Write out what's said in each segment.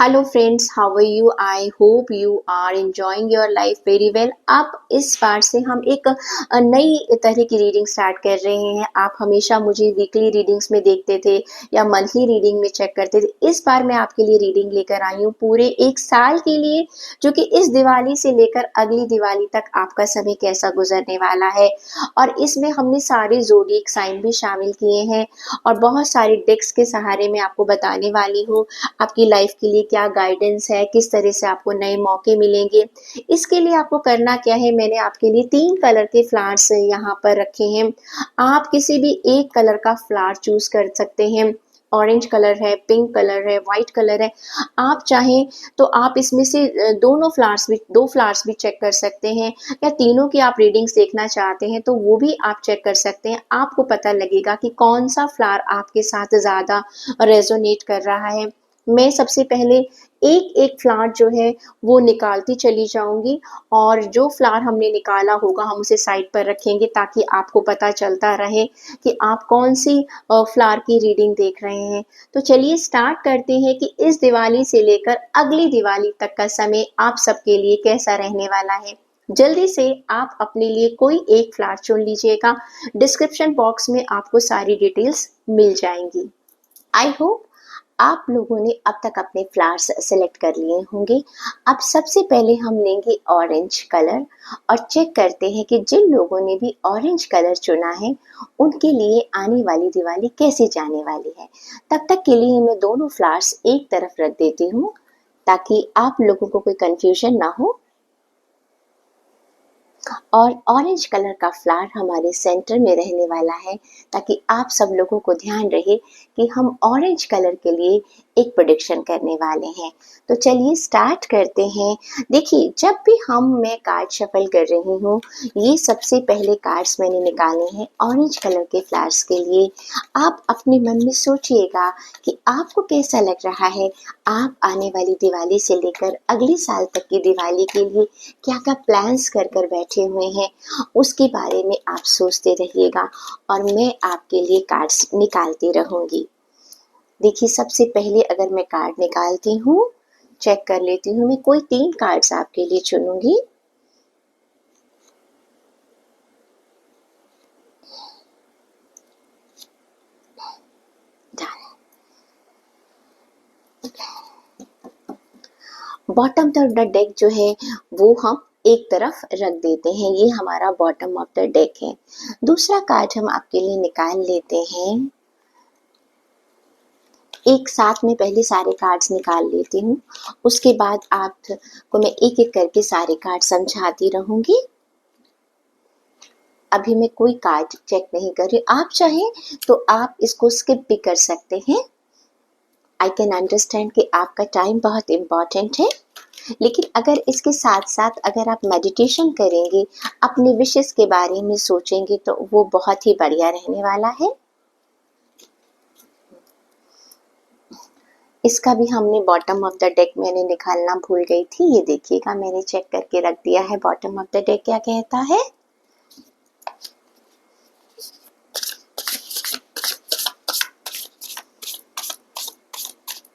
Hello friends, how are you? I hope you are enjoying your life very well. अब इस बार से हम एक नई तरह की रीडिंग स्टार्ट कर रहे हैं। आप हमेशा मुझे वीकली रीडिंग्स में देखते थे या मंथली रीडिंग में चेक करते थे। इस बार मैं आपके लिए रीडिंग लेकर आई हूँ पूरे एक साल के लिए, जो कि इस दिवाली से लेकर अगली दिवाली तक आपका समय कैसा गुजरने वाला है। और इसमें हमने सारे ज़ोडिएक साइन भी शामिल किए हैं और बहुत सारे डेक्स के सहारे मैं आपको बताने वाली हूँ आपकी लाइफ के लिए क्या गाइडेंस है, किस तरह से आपको नए मौके मिलेंगे। इसके लिए आपको करना क्या है, मैंने आपके लिए 3 कलर के फ्लावर्स यहाँ पर रखे हैं। आप किसी भी एक कलर का फ्लावर चूज़ कर सकते हैं। ऑरेंज कलर है, पिंक कलर है, व्हाइट कलर है। आप चाहें तो आप इसमें से 2 फ्लावर्स भी चेक कर सकते हैं, या तीनों की आप रीडिंग्स देखना चाहते हैं तो वो भी आप चेक कर सकते हैं। आपको पता लगेगा कि कौन-सा फ्लावर आपके साथ ज़्यादा रेज़ोनेट कर रहा है। मैं सबसे पहले एक-एक फ्लावर जो है वो निकालती चली जाऊँगी, और जो फ्लावर हमने निकाला होगा हम उसे साइड पर रखेंगे ताकि आपको पता चलता रहे कि आप कौन-सी फ्लावर की रीडिंग देख रहे हैं। तो चलिए स्टार्ट करते हैं कि इस दिवाली से लेकर अगली दिवाली तक का समय आप सबके लिए कैसा रहने वाला है। जल्दी से आप अपने लिए कोई एक फ्लावर चुन लीजिएगा। डिस्क्रिप्शन बॉक्स में आपको सारी डिटेल्स मिल जाएँगी। आई होप आप लोगों ने अब तक अपने फ्लावर्स सेलेक्ट कर लिए होंगे। अब सबसे पहले हम लेंगे ऑरेंज कलर और चेक करते हैं कि जिन लोगों ने भी ऑरेंज कलर चुना है उनके लिए आने वाली दिवाली कैसी जाने वाली है। तब तक के लिए मैं दोनों फ्लावर्स एक तरफ रख देती हूँ ताकि आप लोगों को कोई कंफ्यूजन ना हो। और ऑरेंज कलर का फ्लावर हमारे सेंटर में रहने वाला है, ताकि आप सब लोगों को ध्यान रहे कि हम ऑरेंज कलर के लिए एक प्रेडिक्शन करने वाले हैं। तो चलिए स्टार्ट करते हैं। देखिए, जब भी मैं कार्ड शफल कर रही हूँ, ये सबसे पहले कार्ड्स मैंने निकाले हैं ऑरेंज कलर के फ्लावर्स के लिए। आप अपने मन में सोचिएगा कि आपको कैसा लग रहा है। आप आने वाली दिवाली से लेकर अगले साल तक की दिवाली के लिए क्या-क्या प्लान्स कर बैठे हुए हैं, उसके बारे में आप सोचते रहिएगा और मैं आपके लिए कार्ड्स निकालती रहूँगी। देखिए, सबसे पहले अगर मैं कार्ड निकालती हूँ, चेक कर लेती हूँ, मैं कोई 3 कार्ड्स आपके लिए चुनूँगी। बॉटम ऑफ द डेक जो है वो हम एक तरफ रख देते हैं। ये हमारा बॉटम ऑफ द डेक है। दूसरा कार्ड हम आपके लिए निकाल लेते हैं। एक साथ में पहले सारे कार्ड्स निकाल लेती हूँ, उसके बाद आपको मैं एक-एक करके सारे कार्ड समझाती रहूँगी। अभी मैं कोई कार्ड चेक नहीं कर रही। आप चाहें तो आप इसको स्किप भी कर सकते हैं। आई कैन अंडरस्टैंड कि आपका टाइम बहुत इम्पोर्टेंट है, लेकिन अगर इसके साथ-साथ अगर आप मेडिटेशन करेंगे, अपने विशेज़ के बारे में सोचेंगे तो वो बहुत ही बढ़िया रहने वाला है। इसका भी हमने बॉटम ऑफ द डेक मैंने निकालना भूल गई थी। ये देखिएगा, मैंने चेक करके रख दिया है बॉटम ऑफ द डेक क्या कहता है।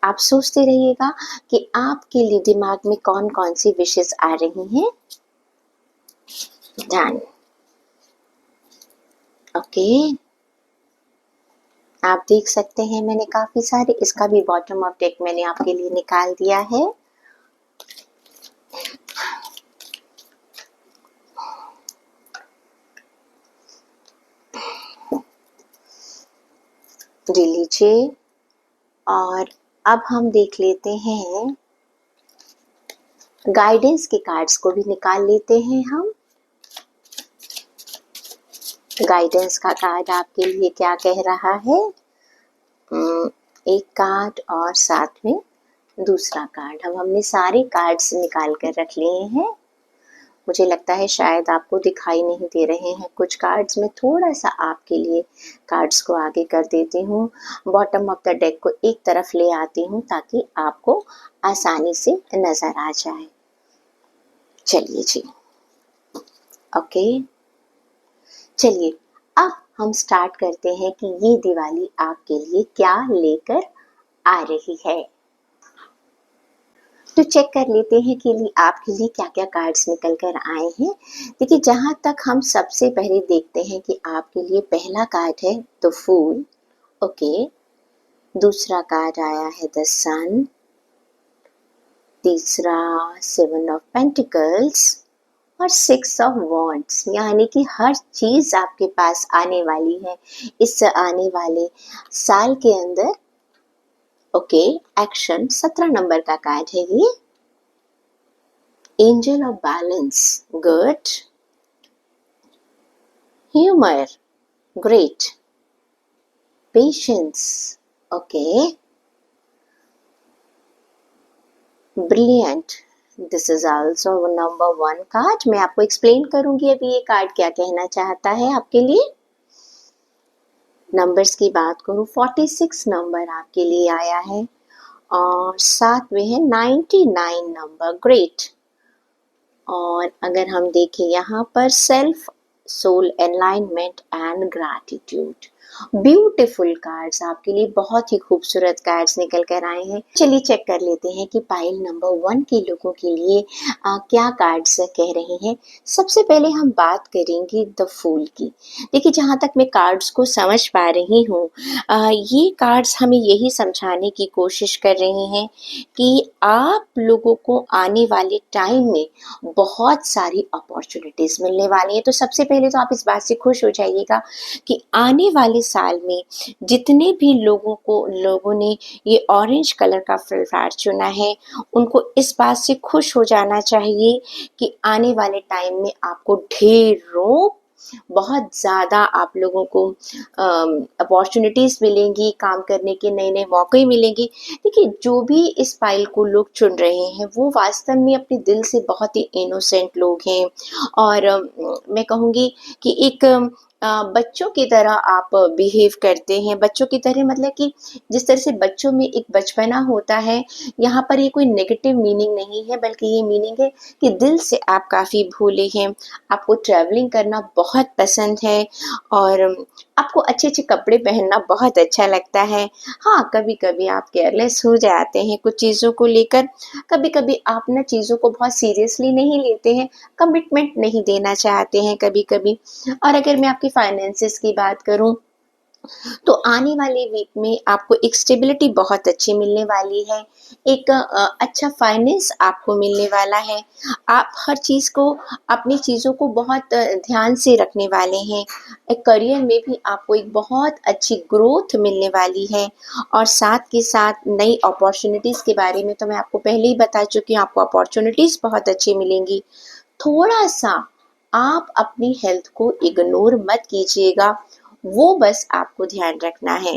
आप सोचते रहिएगा कि आपके लिए दिमाग में कौन-कौन सी विशेज़ आ रही हैं। डन। ओके। आप देख सकते हैं मैंने काफ़ी सारे, इसका भी बॉटम ऑफ डेक मैंने आपके लिए निकाल दिया है। ले लीजिए और अब हम देख लेते हैं, गाइडेंस के कार्ड्स को भी निकाल लेते हैं हम। गाइडेंस का कार्ड आपके लिए क्या कह रहा है। एक कार्ड और साथ में दूसरा कार्ड। हमने सारे कार्ड्स निकाल कर रख लिए हैं। मुझे लगता है शायद आपको दिखाई नहीं दे रहे हैं कुछ कार्ड्स। मैं थोड़ा सा आपके लिए कार्ड्स को आगे कर देती हूँ। बॉटम ऑफ द डेक को एक तरफ ले आती हूँ ताकि आपको आसानी से नज़र आ जाए। चलिए जी, ओके। चलिए अब हम स्टार्ट करते हैं कि ये दिवाली आपके लिए क्या लेकर आ रही है। तो चेक कर लेते हैं कि आपके लिए क्या-क्या कार्ड्स निकल कर आए हैं। देखिए, जहाँ तक हम सबसे पहले देखते हैं कि आपके लिए पहला कार्ड है द फूल, ओके। दूसरा कार्ड आया है द सन, तीसरा सेवन ऑफ पेंटिकल्स और सिक्स ऑफ वॉन्ड्स, यानी कि हर चीज आपके पास आने वाली है इस आने वाले साल के अंदर, ओके। एक्शन 17 नंबर का कार्ड है ये। Angel of balance, good. Humour, great. Patience, okay. Brilliant, this is also number 1 card. मैं आपको एक्सप्लेन करूंगी अभी ये कार्ड क्या कहना चाहता है आपके लिए। नंबर्स की बात करूं, 46 नंबर आपके लिए आया है और साथ में है 99 नंबर, ग्रेट। और अगर हम देखें यहाँ पर self, soul alignment and gratitude, beautiful cards आपके लिए, बहुत ही खूबसूरत कार्ड्स निकल कर आए हैं। चलिए चेक कर लेते हैं कि पाइल नंबर 1 के लोगों के लिए क्या कार्ड्स कह रहे हैं। सबसे पहले हम बात करेंगे द फूल की। देखिए, जहाँ तक मैं कार्ड्स को समझ पा रही हूँ, ये कार्ड्स हमें यही समझाने की कोशिश कर रहे हैं कि आप लोगों को आने वाले टाइम में बहुत सारी अपॉर्चुनिटीज मिलने वाली हैं। तो सबसे पहले तो आप इस बात से खुश हो जाइएगा कि आने वाले साल में जितने भी लोगों ने ये ऑरेंज कलर का फ्लावर चुना है, उनको इस बात से खुश हो जाना चाहिए कि आने वाले टाइम में आपको ढेरों बहुत ज़्यादा आप लोगों को अपॉर्चुनिटीज़ मिलेंगी, काम करने के नए-नए मौके मिलेंगे। देखिए, जो भी इस फाइल को लोग चुन रहे हैं, वो वास्तव में अपने दिल से बहुत ही इनोसेंट लोग हैं और मैं कहूँगी कि एक बच्चों की तरह आप बिहेव करते हैं। बच्चों की तरह मतलब कि जिस तरह से बच्चों में एक बचपना होता है, यहाँ पर ये कोई नेगेटिव मीनिंग नहीं है, बल्कि ये मीनिंग है कि दिल से आप काफ़ी भोले हैं। आपको ट्रैवलिंग करना बहुत पसंद है और आपको अच्छे-अच्छे कपड़े पहनना बहुत अच्छा लगता है। हाँ, कभी-कभी आप केयरलेस हो जाते हैं कुछ चीज़ों को लेकर। कभी-कभी आप ना चीज़ों को बहुत सीरियसली नहीं लेते हैं, कमिटमेंट नहीं देना चाहते हैं कभी-कभी। और अगर मैं आपकी फाइनेंसेस की बात करूँ, तो आने वाले वीक में आपको एक स्टेबिलिटी बहुत अच्छी मिलने वाली है। एक अच्छा फाइनेंस आपको मिलने वाला है। आप हर चीज़ को, अपनी चीज़ों को बहुत ध्यान से रखने वाले हैं। एक करियर में भी आपको एक बहुत अच्छी ग्रोथ मिलने वाली है और साथ के साथ नई अपॉर्च्युनिटीज़ के बारे में तो मैं आपको पहले ही बता चुकी हूँ, आपको अपॉर्च्युनिटीज़ बहुत अच्छी मिलेंगी। थोड़ा-सा आप अपनी हेल्थ को इग्नोर मत कीजिएगा, वो बस आपको ध्यान रखना है।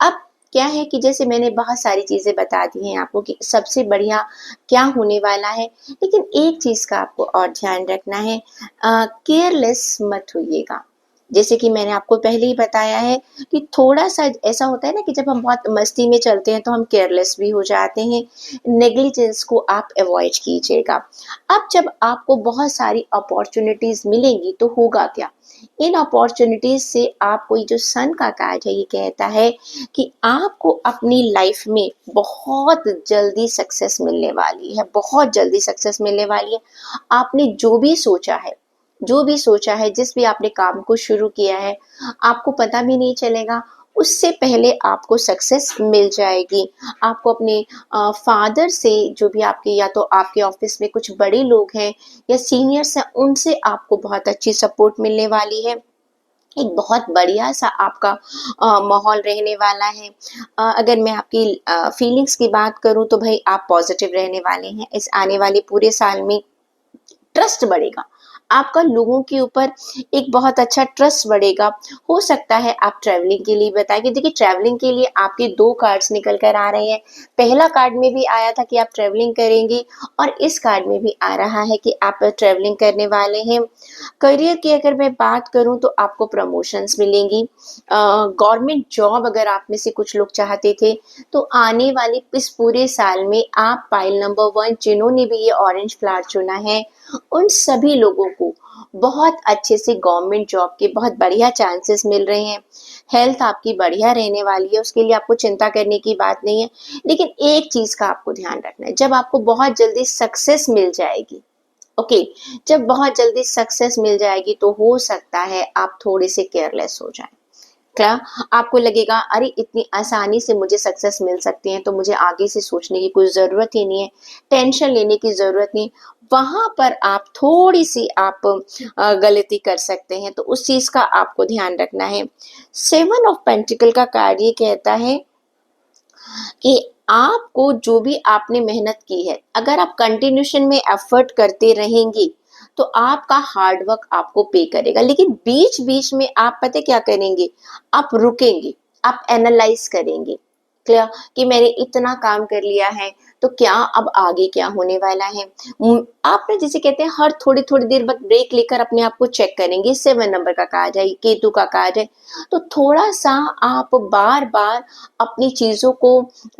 अब क्या है कि जैसे मैंने बहुत सारी चीज़ें बता दी हैं आपको कि सबसे बढ़िया क्या होने वाला है, लेकिन एक चीज़ का आपको और ध्यान रखना है, केयरलेस मत होइएगा। जैसे कि मैंने आपको पहले ही बताया है कि थोड़ा-सा ऐसा होता है ना कि जब हम बहुत मस्ती में चलते हैं, तो हम केयरलेस भी हो जाते हैं। नेग्लिजेंस को आप अवॉइड कीजिएगा। अब जब आपको बहुत सारी अपॉर्च्युनिटीज़ मिलेंगी, तो होगा क्या? इन अपॉर्च्युनिटीज़ से आपको ये जो सन का कार्ड है, ये कहता है कि आपको अपनी लाइफ में बहुत जल्दी सक्सेस मिलने वाली है, बहुत जल्दी सक्सेस मिलने वाली है। आपने जो भी सोचा है, जिस भी आपने काम को शुरू किया है, आपको पता भी नहीं चलेगा, उससे पहले आपको सक्सेस मिल जाएगी। आपको अपने फादर से, जो भी आपके, या तो आपके ऑफिस में कुछ बड़े लोग हैं या सीनियर्स हैं, उनसे आपको बहुत अच्छी सपोर्ट मिलने वाली है। एक बहुत बढ़िया-सा आपका माहौल रहने वाला है। अगर मैं आपकी फीलिंग्स की बात करूँ, तो भई आप पॉज़िटिव रहने वाले हैं। इस आने वाले पूरे साल में ट्रस्ट बढ़ेगा। आपका लोगों के ऊपर एक बहुत अच्छा ट्रस्ट बढ़ेगा। हो सकता है आप ट्रैवलिंग के लिए बताइए। देखिए, ट्रैवलिंग के लिए आपके 2 कार्ड्स निकल कर आ रहे हैं। पहला कार्ड में भी आया था कि आप ट्रैवलिंग करेंगे और इस कार्ड में भी आ रहा है कि आप ट्रैवलिंग करने वाले हैं। करियर की अगर मैं बात करूँ, तो आपको प्रमोशंस मिलेंगी। गवर्नमेंट जॉब अगर आप में से कुछ लोग चाहते थे, तो आने वाले इस पूरे साल में आप पाइल नंबर 1 जिन्होंने भी ये ऑरेंज फ्लावर चुना है, उन सभी लोगों को बहुत अच्छे से गवर्नमेंट जॉब के बहुत बढ़िया चांसेस मिल रहे हैं। हेल्थ आपकी बढ़िया रहने वाली है, उसके लिए आपको चिंता करने की बात नहीं है। लेकिन एक चीज़ का आपको ध्यान रखना है, जब आपको बहुत जल्दी सक्सेस मिल जाएगी, ओके, जब बहुत जल्दी सक्सेस मिल जाएगी तो हो सकता है आप थोड़े से केयरलेस हो जाएँ। क्या आपको लगेगा अरे इतनी आसानी से मुझे सक्सेस मिल सकती है तो मुझे आगे से सोचने की कोई ज़रूरत ही नहीं है, टेंशन लेने की ज़रूरत नहीं। वहाँ पर आप थोड़ी-सी आप गलती कर सकते हैं, तो उस चीज़ का आपको ध्यान रखना है। 7 ऑफ पेंटिकल का कार्ड ये कहता है कि आपको जो भी आपने मेहनत की है, अगर आप कंटिन्यूशन में एफर्ट करते रहेंगे, तो आपका हार्ड वर्क आपको पे करेगा। लेकिन बीच-बीच में आप पता है क्या करेंगे? आप रुकेंगे, आप एनालाइज़ करेंगे। क्लियर? कि मैंने इतना काम कर लिया है, तो क्या अब आगे क्या होने वाला है? आप ना जिसे कहते हैं हर थोड़ी-थोड़ी देर बाद ब्रेक लेकर अपने आप को चेक करेंगे। 7 नंबर का कार्ड है, केतु का कार्ड है। तो थोड़ा-सा आप बार-बार अपनी चीज़ों को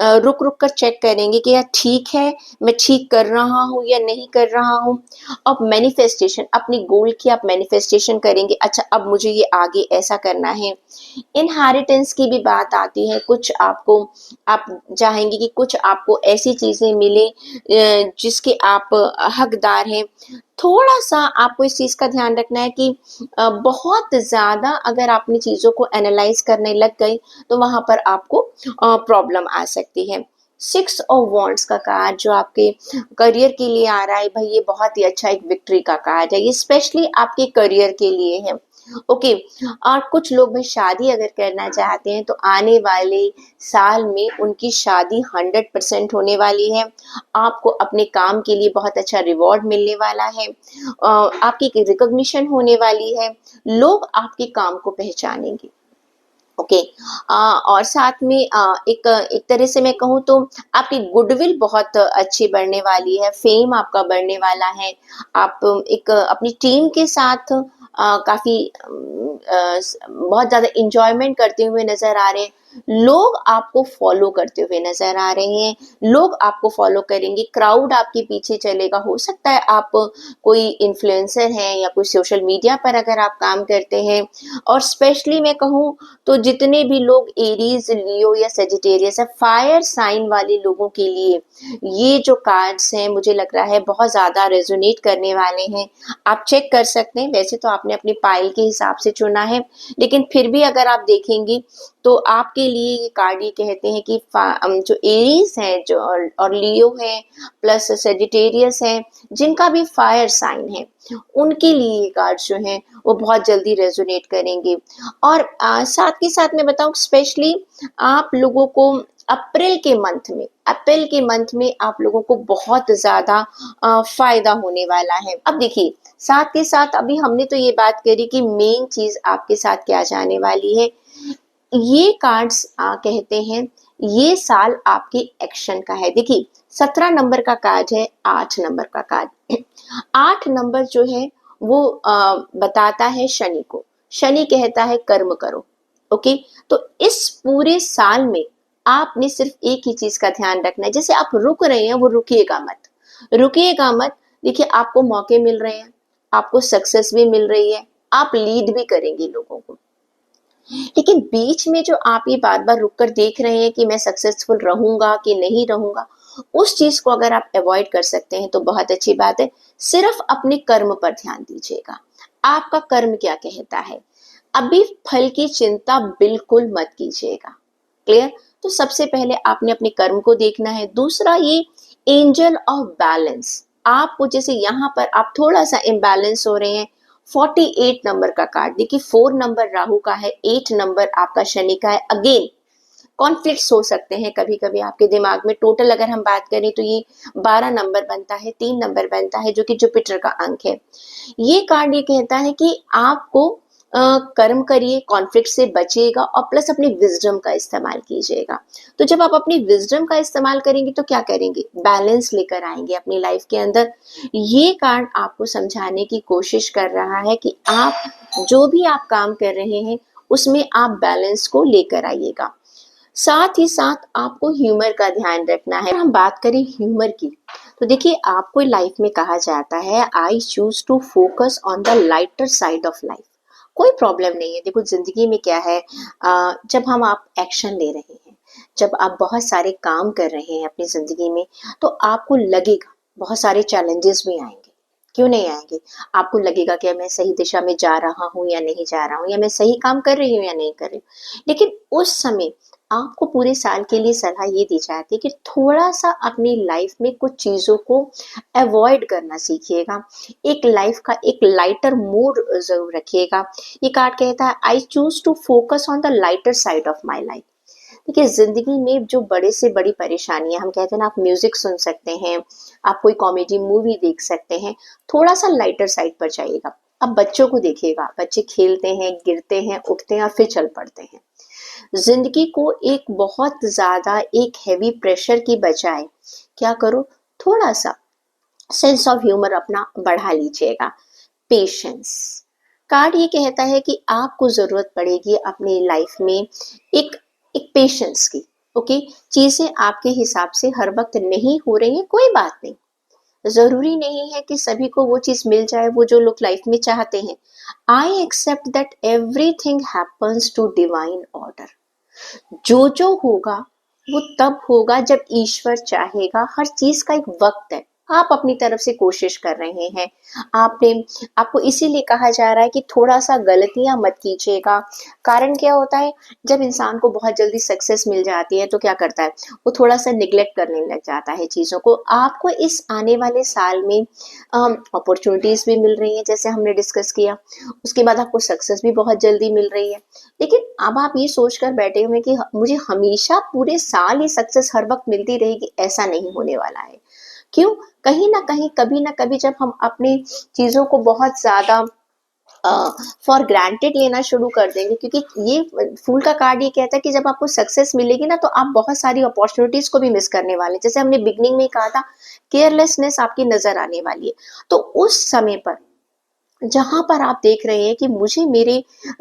रुक-रुक कर चेक करेंगे कि यार ठीक है, मैं ठीक कर रहा हूँ या नहीं कर रहा हूँ। अब मैनिफेस्टेशन अपनी गोल की आप मैनिफेस्टेशन करेंगे, अच्छा अब मुझे ये आगे ऐसा करना है। इनहेरिटेंस की भी बात आती है, कुछ आपको आप चाहेंगे कि कुछ आपको ऐसी चीज़ें मिले जिसके आप हकदार हैं। थोड़ा-सा आपको इस चीज़ का ध्यान रखना है कि बहुत ज़्यादा अगर आपने चीज़ों को एनालाइज़ करने लग गए, तो वहाँ पर आपको प्रॉब्लम आ सकती है। 6 ऑफ वांड्स का कार्ड जो आपके करियर के लिए आ रहा है, भई ये बहुत ही अच्छा एक विक्ट्री का कार्ड है, ये स्पेशली आपके करियर के लिए है। ओके, और कुछ लोग भाई शादी अगर करना चाहते हैं, तो आने वाले साल में उनकी शादी 100% होने वाली है। आपको अपने काम के लिए बहुत अच्छा रिवॉर्ड मिलने वाला है। आपकी एक रिकॉग्निशन होने वाली है। लोग आपके काम को पहचानेंगे। ओके, और साथ में एक एक तरह से मैं कहूँ तो आपकी गुडविल बहुत अच्छी बढ़ने वाली है, फेम आपका बढ़ने वाला है। आप एक अपनी टीम के साथ काफ़ी बहुत ज़्यादा एन्जॉयमेंट करते हुए नज़र आ रहे हैं। लोग आपको फ़ॉलो करते हुए नज़र आ रहे हैं, लोग आपको फ़ॉलो करेंगे, क्राउड आपके पीछे चलेगा। हो सकता है आप कोई इन्फ्लुएंसर हैं या कोई सोशल मीडिया पर अगर आप काम करते हैं, और स्पेशली मैं कहूँ तो जितने भी लोग एरीज, लियो या सेजिटेरियस है, फायर साइन वाले लोगों के लिए ये जो कार्ड्स हैं मुझे लग रहा है बहुत ज़्यादा रेजोनेट करने वाले हैं। आप चेक कर सकते हैं, वैसे तो आपने अपनी पाइल के हिसाब से चुना है, लेकिन फिर भी अगर आप देखेंगी तो आपके लिए ये कार्ड ये कहते हैं कि जो एरीज हैं जो और लियो है प्लस सेजिटेरियस है, जिनका भी फायर साइन है, उनके लिए ये कार्ड जो हैं वो बहुत जल्दी रेजोनेट करेंगे। और साथ के साथ मैं बताऊँ स्पेशली आप लोगों को अप्रैल के मंथ में आप लोगों को बहुत ज़्यादा फ़ायदा होने वाला है। अब देखिए, साथ के साथ अभी हमने तो ये बात करी कि मेन चीज़ आपके साथ क्या जाने वाली है। ये कार्ड्स कहते हैं ये साल आपके एक्शन का है। देखिए 17 नंबर का कार्ड है, 8 नंबर का कार्ड। 8 नंबर जो है वो बताता है शनि को। शनि कहता है कर्म करो। ओके, तो इस पूरे साल में आपने सिर्फ एक ही चीज का ध्यान रखना है, जैसे आप रुक रहे हैं वो रुकिएगा मत। देखिए आपको मौके मिल रहे हैं, आपको सक्सेस भी मिल रही है, आप लीड भी करेंगे लोगों को। लेकिन बीच में जो आप ये बार-बार रुक कर देख रहे हैं कि मैं सक्सेसफुल रहूँगा कि नहीं रहूँगा, उस चीज़ को अगर आप अवॉइड कर सकते हैं तो बहुत अच्छी बात है। सिर्फ़ अपने कर्म पर ध्यान दीजिएगा। आपका कर्म क्या कहता है? अभी फल की चिंता बिल्कुल मत कीजिएगा। क्लियर? तो सबसे पहले आपने अपने कर्म को देखना है। दूसरा ये एंजल ऑफ बैलेंस, आपको जैसे यहाँ पर आप थोड़ा-सा इम्बैलेंस हो रहे हैं, 48 नंबर का कार्ड, देखिए 4 नंबर राहु का है, 8 नंबर आपका शनि का है। अगेन कॉन्फ्लिक्ट्स हो सकते हैं कभी-कभी आपके दिमाग में। टोटल अगर हम बात करें तो ये 12 नंबर बनता है, 3 नंबर बनता है जो कि जुपिटर का अंक है। ये कार्ड ये कहता है कि आपको कर्म करिए, कॉन्फ्लिक्ट से बचिएगा और प्लस अपनी विज़डम का इस्तेमाल कीजिएगा। तो जब आप अपनी विज़डम का इस्तेमाल करेंगे तो क्या करेंगे? बैलेंस लेकर आएँगे अपनी लाइफ के अंदर। ये कार्ड आपको समझाने की कोशिश कर रहा है कि आप जो भी आप काम कर रहे हैं, उसमें आप बैलेंस को लेकर आइएगा। साथ ही साथ आपको ह्यूमर का ध्यान रखना है। हम बात करें ह्यूमर की, तो देखिए आपको लाइफ में कहा जाता है I choose to focus on the lighter side of life. कोई प्रॉब्लम नहीं है। देखो जिंदगी में क्या है, जब हम आप एक्शन ले रहे हैं, जब आप बहुत सारे काम कर रहे हैं अपनी जिंदगी में, तो आपको लगेगा बहुत सारे चैलेंजेस भी आएंगे। क्यों नहीं आएंगे? आपको लगेगा कि मैं सही दिशा में जा रहा हूँ या नहीं जा रहा हूँ, या मैं सही काम कर रही हूँ या नहीं कर रही हूँ। लेकिन उस समय आपको पूरे साल के लिए सलाह ये दी जाती है कि थोड़ा सा अपनी लाइफ में कुछ चीजों को अवॉइड करना सीखिएगा। एक लाइफ का एक लाइटर मूड जरूर रखिएगा। ये कार्ड कहता है I choose to focus on the lighter side of my life. देखिए जिंदगी में जो बड़े से बड़ी परेशानियां, हम कहते हैं ना, आप म्यूजिक सुन सकते हैं, आप कोई कॉमेडी मूवी देख सकते हैं, थोड़ा सा लाइटर साइड पर जाइएगा। अब बच्चों को देखिएगा, बच्चे खेलते हैं, गिरते हैं, उठते हैं और फिर चल पड़ते हैं। जिंदगी को एक बहुत ज्यादा एक हैवी प्रेशर की बजाय क्या करो, थोड़ा सा सेंस ऑफ ह्यूमर अपना बढ़ा लीजिएगा। पेशेंस कार्ड ये कहता है कि आपको जरूरत पड़ेगी अपनी लाइफ में एक एक पेशेंस की। ओके, चीजें आपके हिसाब से हर वक्त नहीं हो रही हैं, कोई बात नहीं। जरूरी नहीं है कि सभी को वो चीज मिल जाए वो जो लोग लाइफ में चाहते हैं। I accept that everything happens to divine order. जो होगा वो तब होगा जब ईश्वर चाहेगा। हर चीज का एक वक्त है। आप अपनी तरफ से कोशिश कर रहे हैं, आपने आपको इसीलिए कहा जा रहा है कि थोड़ा सा गलतियां मत कीजिएगा। कारण क्या होता है, जब इंसान को बहुत जल्दी सक्सेस मिल जाती है तो क्या करता है, वो थोड़ा सा निग्लेक्ट करने लग जाता है चीजों को। आपको इस आने वाले साल में अपॉर्चुनिटीज भी मिल रही हैं, जैसे हमने डिस्कस किया। उसके बाद आपको सक्सेस भी बहुत जल्दी मिल रही है। लेकिन अब आप ये सोच कर बैठे हुए कि मुझे हमेशा पूरे साल ही सक्सेस हर वक्त मिलती रहेगी, ऐसा नहीं होने वाला है। क्यों? कहीं ना कहीं कभी ना कभी जब हम अपने चीजों को बहुत ज्यादा फॉर ग्रांटेड लेना शुरू कर देंगे, क्योंकि ये फूल का कार्ड ये कहता है कि जब आपको सक्सेस मिलेगी ना तो आप बहुत सारी अपॉर्चुनिटीज को भी मिस करने वाले हैं। जैसे हमने बिगनिंग में कहा था, केयरलेसनेस आपकी नजर आने वाली है। तो उस समय पर जहां पर आप देख रहे हैं कि मुझे मेरे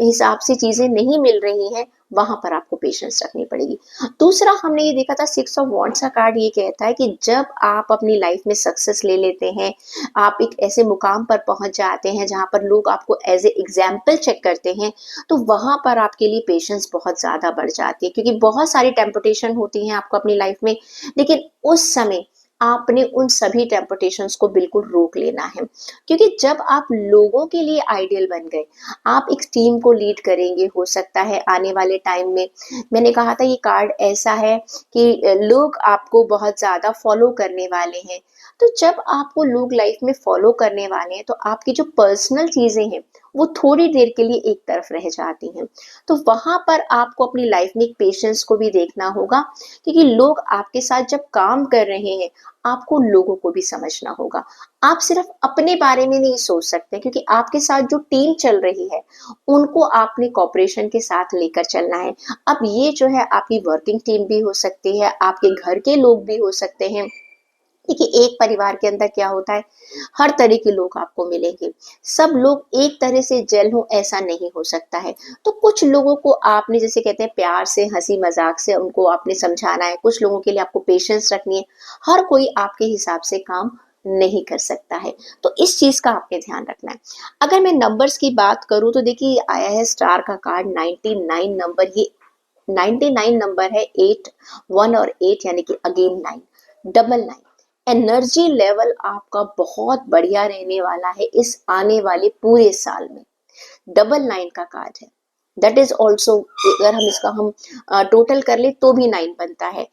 हिसाब से चीजें नहीं मिल रही हैं, वहां पर आपको पेशेंस रखनी पड़ेगी। दूसरा हमने ये देखा था, सिक्स ऑफ वॉन्ड्स का कार्ड ये कहता है कि जब आप अपनी लाइफ में सक्सेस ले लेते हैं, आप एक ऐसे मुकाम पर पहुंच जाते हैं जहां पर लोग आपको एज ए एग्जाम्पल चेक करते हैं, तो वहां पर आपके लिए पेशेंस बहुत ज्यादा बढ़ जाती है। क्योंकि बहुत सारी टेम्पटेशन होती हैं आपको अपनी लाइफ में, लेकिन उस समय आपने उन सभी टेम्पटेशंस को बिल्कुल रोक लेना है। क्योंकि जब आप लोगों के लिए आइडियल बन गए, आप एक टीम को लीड करेंगे, हो सकता है आने वाले टाइम में। मैंने कहा था ये कार्ड ऐसा है कि लोग आपको बहुत ज्यादा फॉलो करने वाले हैं। तो जब आपको लोग लाइफ में फॉलो करने वाले हैं, तो आपकी जो पर्सनल चीजें हैं वो थोड़ी देर के लिए एक तरफ रह जाती हैं। तो वहां पर आपको अपनी लाइफ में एक पेशेंस को भी देखना होगा, क्योंकि लोग आपके साथ जब काम कर रहे हैं, आपको लोगों को भी समझना होगा। आप सिर्फ अपने बारे में नहीं सोच सकते, क्योंकि आपके साथ जो टीम चल रही है उनको आपने कॉपरेशन के साथ लेकर चलना है। अब ये जो है आपकी वर्किंग टीम भी हो सकती है, आपके घर के लोग भी हो सकते हैं। देखिए एक परिवार के अंदर क्या होता है, हर तरह के लोग आपको मिलेंगे। सब लोग एक तरह से जेल हो ऐसा नहीं हो सकता है। तो कुछ लोगों को आपने, जैसे कहते हैं, प्यार से हंसी मजाक से उनको आपने समझाना है। कुछ लोगों के लिए आपको पेशेंस रखनी है। हर कोई आपके हिसाब से काम नहीं कर सकता है। तो इस चीज का आपने ध्यान रखना है। अगर मैं नंबर्स की बात करूं तो देखिए आया है स्टार का कार्ड 99 नंबर। ये 99 नंबर है, 8 1 और 8 यानी कि अगेन 9, डबल 9। एनर्जी लेवल आपका बहुत बढ़िया रहने वाला है इस आने वाले पूरे साल में। डबल 9 का कार्ड है, दैट इज ऑल्सो, अगर हम इसका हम टोटल कर ले तो भी 9 बनता है।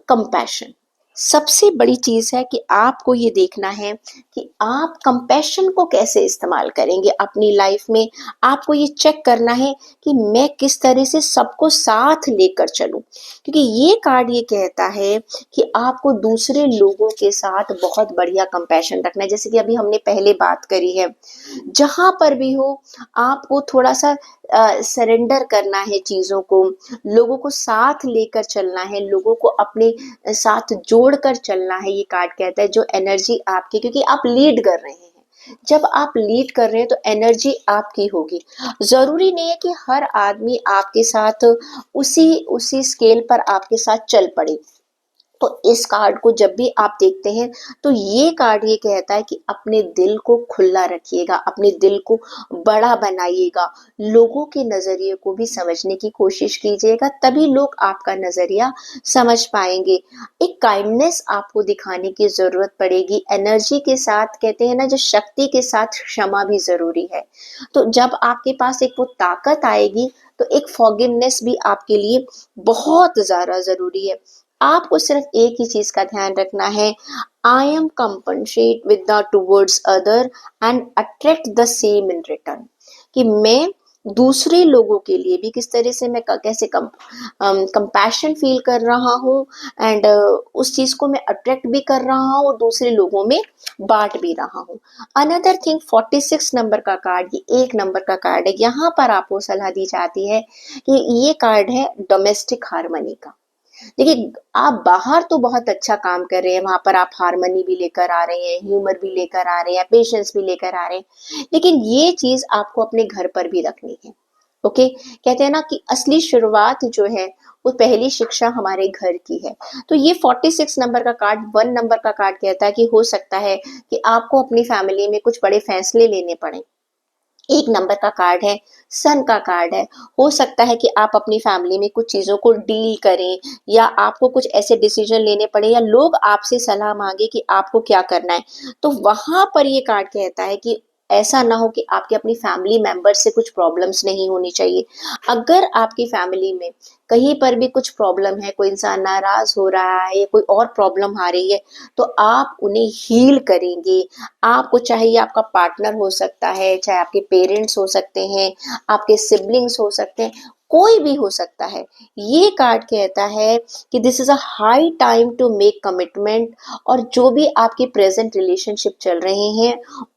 कंपैशन सबसे बड़ी चीज है कि आपको ये देखना है कि आप कंपैशन को कैसे इस्तेमाल करेंगे अपनी लाइफ में। आपको ये चेक करना है कि मैं किस तरह से सबको साथ लेकर चलूं, क्योंकि ये कार्ड ये कहता है कि आपको दूसरे लोगों के साथ बहुत बढ़िया कंपैशन रखना है। जैसे कि अभी हमने पहले बात करी है, जहां पर भी हो आपको थोड़ा सा सरेंडर करना है चीजों को, लोगों को साथ लेकर चलना है, लोगों को अपने साथ जोड़कर चलना है। ये कार्ड कहता है जो एनर्जी आपकी, क्योंकि आप लीड कर रहे हैं, जब आप लीड कर रहे हैं तो एनर्जी आपकी होगी। जरूरी नहीं है कि हर आदमी आपके साथ उसी उसी स्केल पर आपके साथ चल पड़े। तो इस कार्ड को जब भी आप देखते हैं तो ये कार्ड ये कहता है कि अपने दिल को खुला रखिएगा, अपने दिल को बड़ा बनाइएगा, लोगों के नजरिए को भी समझने की कोशिश कीजिएगा, तभी लोग आपका नजरिया समझ पाएंगे। एक काइंडनेस आपको दिखाने की जरूरत पड़ेगी, एनर्जी के साथ, कहते हैं ना जो शक्ति के साथ क्षमा भी जरूरी है। तो जब आपके पास एक वो ताकत आएगी तो एक फॉरगिवनेस भी आपके लिए बहुत ज्यादा जरूरी है। आपको सिर्फ एक ही चीज का ध्यान रखना है, I am compensate with the towards other and attract the same in return, कि मैं दूसरे लोगों के लिए भी किस तरह से मैं कैसे कंपैशन फील कर रहा हूँ, एंड उस चीज को मैं अट्रैक्ट भी कर रहा हूँ और दूसरे लोगों में बांट भी रहा हूँ। अनदर थिंग, 46 नंबर का कार्ड, ये 1 नंबर का कार्ड है, यहाँ पर आपको सलाह दी जाती है कि ये कार्ड है डोमेस्टिक हार्मनी का। देखिए, आप बाहर तो बहुत अच्छा काम कर रहे हैं, वहां पर आप हार्मनी भी लेकर आ रहे हैं, ह्यूमर भी लेकर आ रहे हैं, पेशेंस भी लेकर आ रहे हैं, लेकिन ये चीज आपको अपने घर पर भी रखनी है। ओके, कहते हैं ना कि असली शुरुआत जो है वो पहली शिक्षा हमारे घर की है। तो ये 46 नंबर का कार्ड, 1 नंबर का कार्ड कहता है कि हो सकता है कि आपको अपनी फैमिली में कुछ बड़े फैसले लेने पड़े। 1 नंबर का कार्ड है, सन का कार्ड है, हो सकता है कि आप अपनी फैमिली में कुछ चीजों को डील करें, या आपको कुछ ऐसे डिसीजन लेने पड़े, या लोग आपसे सलाह मांगे कि आपको क्या करना है। तो वहां पर ये कार्ड कहता है कि ऐसा ना हो कि आपके अपनी फैमिली मेंबर से कुछ प्रॉब्लम्स नहीं होनी चाहिए। अगर आपकी फैमिली में कहीं पर भी कुछ प्रॉब्लम है, कोई इंसान नाराज हो रहा है या कोई और प्रॉब्लम आ रही है, तो आप उन्हें हील करेंगे। आपको, चाहे ये आपका पार्टनर हो सकता है, चाहे आपके पेरेंट्स हो सकते हैं, आपके सिबलिंग्स हो सकते हैं, कोई भी हो सकता है। ये कार्ड कहता है कि this is a high time to make commitment, और जो भी आपके प्रेजेंट रिलेशनशिप चल रहे हैं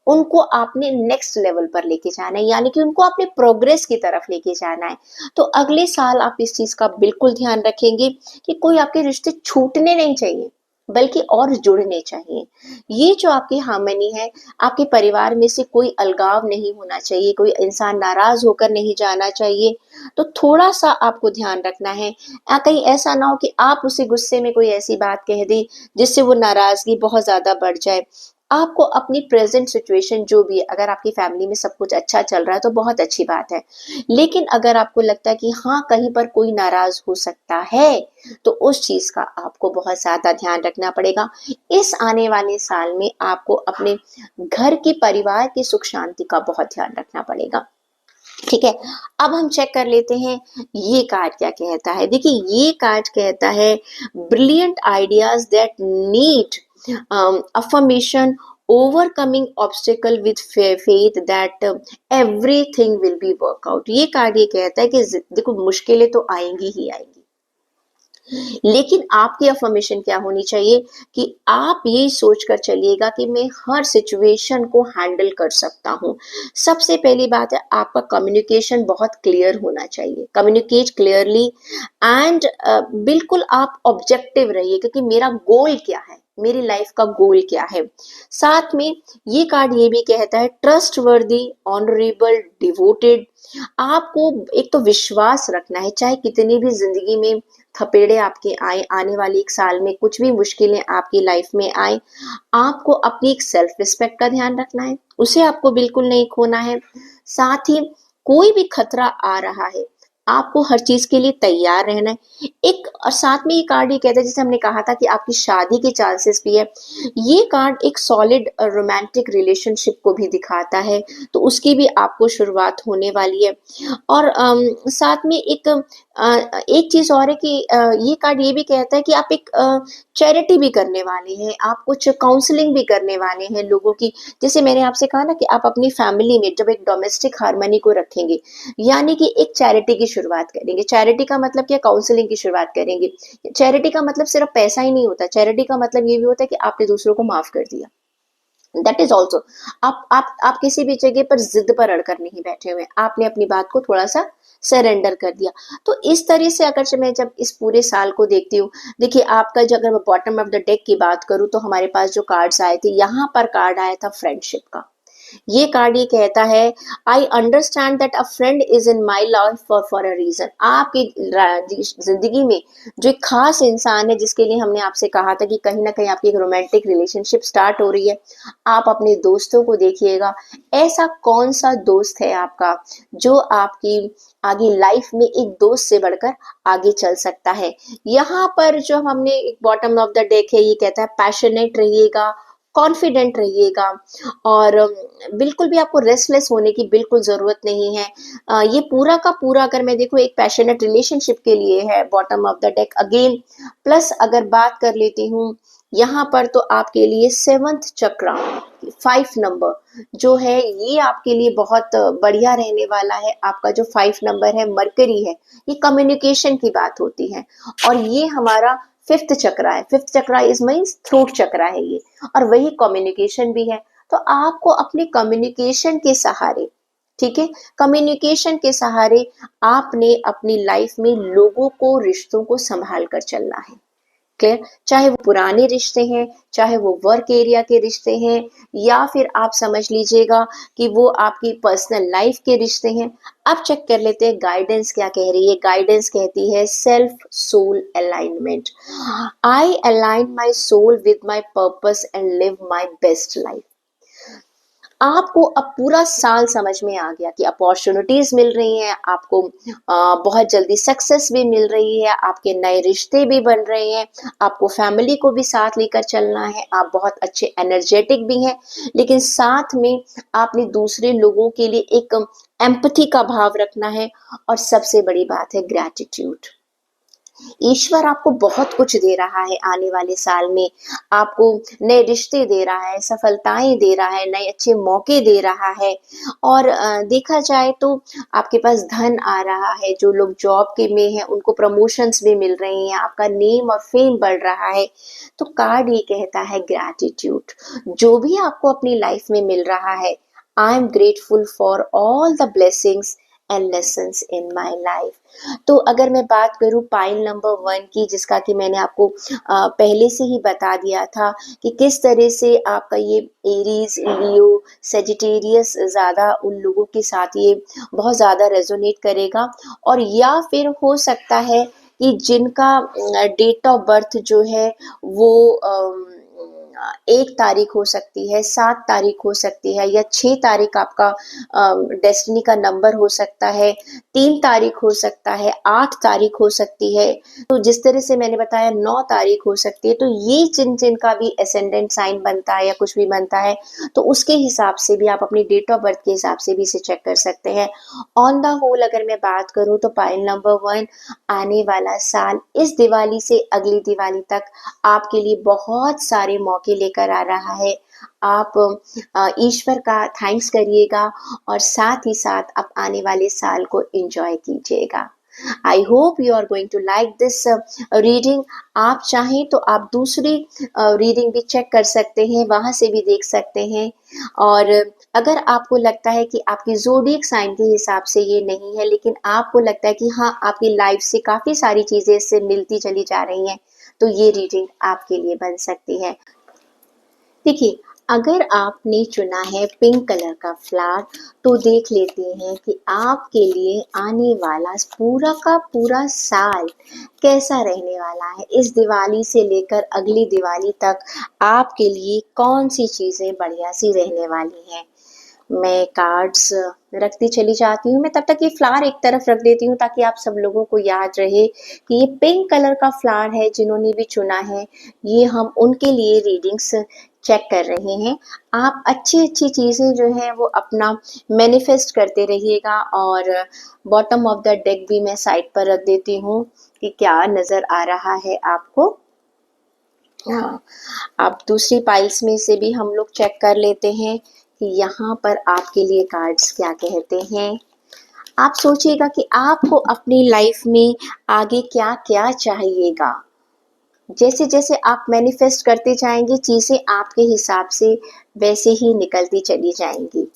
उनको आपने नेक्स्ट लेवल पर लेके जाना है, यानी कि उनको आपने प्रोग्रेस की तरफ लेके जाना है। तो अगले साल आप इस चीज का बिल्कुल ध्यान रखेंगे कि कोई आपके रिश्ते छूटने नहीं चाहिए, बल्कि और जुड़ने चाहिए। ये जो आपकी हार्मनी है, आपके परिवार में से कोई अलगाव नहीं होना चाहिए, कोई इंसान नाराज होकर नहीं जाना चाहिए। तो थोड़ा सा आपको ध्यान रखना है, कहीं ऐसा ना हो कि आप उसे गुस्से में कोई ऐसी बात कह दी जिससे वो नाराजगी बहुत ज्यादा बढ़ जाए। आपको अपनी प्रेजेंट सिचुएशन जो भी है, अगर आपकी फैमिली में सब कुछ अच्छा चल रहा है तो बहुत अच्छी बात है, लेकिन अगर आपको लगता है कि हाँ कहीं पर कोई नाराज हो सकता है, तो उस चीज का आपको बहुत ज्यादा ध्यान रखना पड़ेगा। इस आने वाले साल में आपको अपने घर के परिवार की सुख शांति का बहुत ध्यान रखना पड़ेगा। ठीक है, अब हम चेक कर लेते हैं ये कार्ड क्या कहता है। देखिए, ये कार्ड कहता है brilliant ideas that need affirmation, overcoming obstacle with faith that everything will be workout. ये कार्ड ये कहता है कि देखो, मुश्किलें तो आएंगी ही आएंगी, लेकिन आपकी अफर्मेशन क्या होनी चाहिए कि आप ये सोचकर चलिएगा कि मैं हर सिचुएशन को हैंडल कर सकता हूँ। सबसे पहली बात है, आपका कम्युनिकेशन बहुत क्लियर होना चाहिए, कम्युनिकेट क्लियरली, एंड बिल्कुल आप ऑब्जेक्टिव रहिए, क्योंकि मेरा गोल क्या है, मेरी लाइफ का गोल क्या है। साथ में ये कार्ड ये भी कहता है ट्रस्ट वर्दी, ऑनरेबल, डिवोटेड। आपको एक तो विश्वास रखना है, चाहे कितनी भी जिंदगी में थपेड़े आपके आए, आने वाली एक साल में कुछ भी मुश्किलें आपकी लाइफ में आए, आपको अपनी एक सेल्फ रिस्पेक्ट का ध्यान रखना है, उसे आपको बिल्कुल नहीं खोना है। साथ ही कोई भी खतरा आ रहा है, आपको हर चीज के लिए तैयार रहना है। एक और साथ में ये कार्ड ये कहता है, जैसे हमने कहा था कि आपकी शादी के चांसेस भी है, ये कार्ड एक सॉलिड रोमांटिक रिलेशनशिप को भी दिखाता है, तो उसकी भी आपको शुरुआत होने वाली है। और साथ में एक चीज और है कि ये कार्ड ये भी कहता है कि आप एक चैरिटी भी करने वाले हैं, आप कुछ काउंसलिंग भी करने वाले हैं लोगों की। जैसे मैंने आपसे कहा ना कि आप अपनी फैमिली में जब एक डोमेस्टिक हार्मनी को रखेंगे, यानी कि एक चैरिटी की शुरुआत करेंगे। चैरिटी का मतलब क्या, काउंसलिंग की शुरुआत करेंगे। चैरिटी का मतलब सिर्फ पैसा ही नहीं होता, चैरिटी का मतलब ये भी होता है कि आपने दूसरों को माफ कर दिया। दैट इज ऑल्सो, आप किसी भी जगह पर जिद पर अड़कर नहीं बैठे हुए, आपने अपनी बात को थोड़ा सा सरेंडर कर दिया। तो इस तरह से अगर से मैं जब इस पूरे साल को देखती हूँ, देखिए आपका जो, अगर मैं बॉटम ऑफ द डेक की बात करूँ तो हमारे पास जो कार्ड्स आए थे, यहाँ पर कार्ड आया था फ्रेंडशिप का। ये कार्ड ये कहता है, I understand that a friend is in my life for a reason. आपकी जिंदगी में जो एक खास इंसान है, जिसके लिए हमने आपसे कहा था कि कहीं ना कहीं आपकी एक रोमांटिक रिलेशनशिप स्टार्ट हो रही है, आप अपने दोस्तों को देखिएगा, ऐसा कौन सा दोस्त है आपका जो आपकी आगे लाइफ में एक दोस्त से बढ़कर आगे चल सकता है। यहाँ पर जो हमने एक बॉटम ऑफ द डेक है, ये कहता है पैशनेट रहिएगा, कॉन्फिडेंट रहिएगा, और बिल्कुल भी आपको रेस्टलेस होने की बिल्कुल जरूरत नहीं है। ये पूरा का पूरा अगर मैं देखूं एक पैशनेट रिलेशनशिप के लिए है bottom of the deck again. Plus अगर बात कर लेती हूँ यहाँ पर, तो आपके लिए सेवंथ चक्र 5 नंबर जो है ये आपके लिए बहुत बढ़िया रहने वाला है। आपका जो 5 नंबर है मरकरी है, ये कम्युनिकेशन की बात होती है, और ये हमारा 5th चक्र है। 5th चक्र इज मीन्स थ्रोट चक्र है ये, और वही कम्युनिकेशन भी है। तो आपको अपने कम्युनिकेशन के सहारे, ठीक है, कम्युनिकेशन के सहारे आपने अपनी लाइफ में लोगों को, रिश्तों को संभाल कर चलना है। क्लियर? चाहे वो पुराने रिश्ते हैं, चाहे वो वर्क एरिया के रिश्ते हैं, या फिर आप समझ लीजिएगा कि वो आपकी पर्सनल लाइफ के रिश्ते हैं। अब चेक कर लेते हैं गाइडेंस क्या कह रही है। गाइडेंस कहती है self soul alignment. I align my soul with my purpose and live my best life. आपको अब पूरा साल समझ में आ गया कि अपॉर्चुनिटीज मिल रही हैं आपको, बहुत जल्दी सक्सेस भी मिल रही है, आपके नए रिश्ते भी बन रहे हैं, आपको फैमिली को भी साथ लेकर चलना है, आप बहुत अच्छे एनर्जेटिक भी हैं, लेकिन साथ में आपने दूसरे लोगों के लिए एक एम्पैथी का भाव रखना है। और सबसे बड़ी बात है ग्रैटिट्यूड। ईश्वर आपको बहुत कुछ दे रहा है आने वाले साल में, आपको नए रिश्ते दे रहा है, सफलताएं दे रहा है, नए अच्छे मौके दे रहा है, और देखा जाए तो आपके पास धन आ रहा है। जो लोग जॉब के में हैं उनको प्रमोशंस भी मिल रही हैं, आपका नेम और फेम बढ़ रहा है। तो कार्ड ये कहता है ग्रैटिट्यूड। जो भी आपको अपनी लाइफ में मिल रहा है, I am grateful for all the blessings and lessons in my life. तो अगर मैं बात करूं पाइल नंबर 1 की, जिसका कि मैंने आपको पहले से ही बता दिया था कि किस तरह से आपका ये एरीज, लियो, सेजिटेरियस ज़्यादा उन लोगों के साथ ये बहुत ज़्यादा रेजोनेट करेगा, और या फिर हो सकता है कि जिनका डेट ऑफ बर्थ जो है वो 1 तारीख हो सकती है, 7 तारीख हो सकती है, या 6 तारीख आपका डेस्टिनी का नंबर हो सकता है, 3 तारीख हो सकता है, 8 तारीख हो सकती है। तो जिस तरह से मैंने बताया 9 तारीख हो सकती है। तो ये जिन जिनका भी एसेंडेंट साइन बनता है या कुछ भी बनता है, तो उसके हिसाब से भी आप अपनी डेट ऑफ बर्थ के हिसाब से भी इसे चेक कर सकते हैं। ऑन द होल अगर मैं बात करूँ तो पाइल नंबर 1 आने वाला साल इस दिवाली से अगली दिवाली तक आपके लिए बहुत सारे मौके लेकर आ रहा है। आप ईश्वर का थैंक्स करिएगा, और साथ ही साथ आप आने वाले साल को एंजॉय कीजिएगा। I hope you are going to like this reading. आप चाहें तो आप दूसरी रीडिंग भी चेक कर सकते हैं, वहां से भी देख सकते हैं। और अगर आपको लगता है कि आपकी ज़ोडिएक साइन के हिसाब से ये नहीं है, लेकिन आपको लगता है कि हाँ आपकी लाइफ से काफ़ी सारी चीज़ें इससे मिलती चली जा रही हैं, तो ये रीडिंग आपके लिए बन सकती है। देखिए, अगर आपने चुना है पिंक कलर का फ्लावर, तो देख लेते हैं कि आपके लिए आने वाला पूरा का पूरा साल कैसा रहने वाला है। इस दिवाली से लेकर अगली दिवाली तक आपके लिए कौन सी चीज़ें बढ़िया सी रहने वाली हैं। मैं कार्ड्स रखती चली जाती हूँ। मैं तब तक ये फ्लावर एक तरफ रख देती हूँ ताकि आप सब लोगों को याद रहे कि ये पिंक कलर का फ्लावर है। जिन्होंने भी चुना है, ये हम उनके लिए रीडिंग्स चेक कर रहे हैं। आप अच्छी-अच्छी चीज़ें जो हैं वो अपना मैनिफेस्ट करते रहिएगा, और बॉटम ऑफ द डेक भी मैं साइड पर रख देती हूँ कि क्या नज़र आ रहा है आपको। हाँ, अब दूसरी पाइल्स में से भी हम लोग चेक कर लेते हैं कि यहाँ पर आपके लिए कार्ड्स क्या कहते हैं। आप सोचिएगा कि आपको अपनी लाइफ में आगे क्या-क्या चाहिएगा। जैसे-जैसे आप मैनिफेस्ट करते जाएँगे, चीज़ें आपके हिसाब से वैसे ही निकलती चली जाएँगी।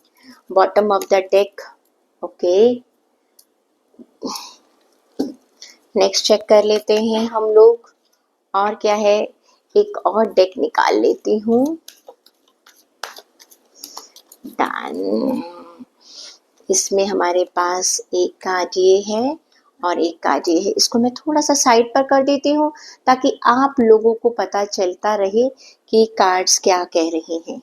Bottom of the deck, okay. Next check कर लेते हैं हम लोग, और क्या है, एक और डेक निकाल लेती हूँ। डन। इसमें हमारे पास एक कार्ड ये है और एक कार्ड ये है। इसको मैं थोड़ा सा साइड पर कर देती हूँ ताकि आप लोगों को पता चलता रहे कि कार्ड्स क्या कह रहे हैं।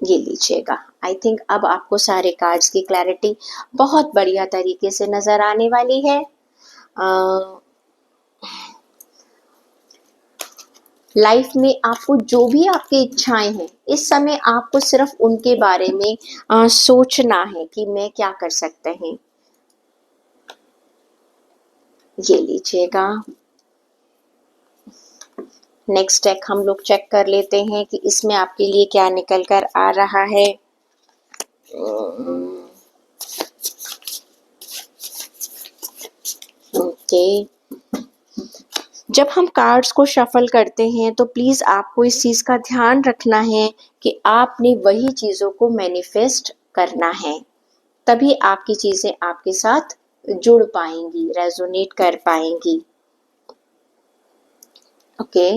ये लीजिएगा। आई थिंक अब आपको सारे कार्ड्स की क्लैरिटी बहुत बढ़िया तरीके से नजर आने वाली है। लाइफ में आपको जो भी आपकी इच्छाएं हैं, इस समय आपको सिर्फ उनके बारे में सोचना है कि मैं क्या कर सकते हैं। ये लीजिएगा। नेक्स्ट डेक हम लोग चेक कर लेते हैं कि इसमें आपके लिए क्या निकल कर आ रहा है। ओके। जब हम कार्ड्स को शफल करते हैं तो प्लीज आपको इस चीज का ध्यान रखना है कि आपने वही चीजों को मैनिफेस्ट करना है, तभी आपकी चीजें आपके साथ जुड़ पाएंगी, रेजोनेट कर पाएंगी। ओके,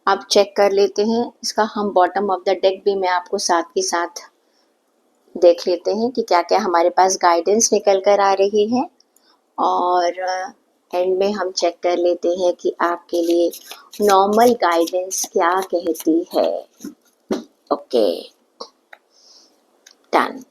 अब चेक कर लेते हैं इसका हम बॉटम ऑफ द डेक भी मैं आपको साथ के साथ देख लेते हैं कि क्या क्या हमारे पास गाइडेंस निकल कर आ रही है, और एंड में हम चेक कर लेते हैं कि आपके लिए नॉर्मल गाइडेंस क्या कहती है। Okay, done.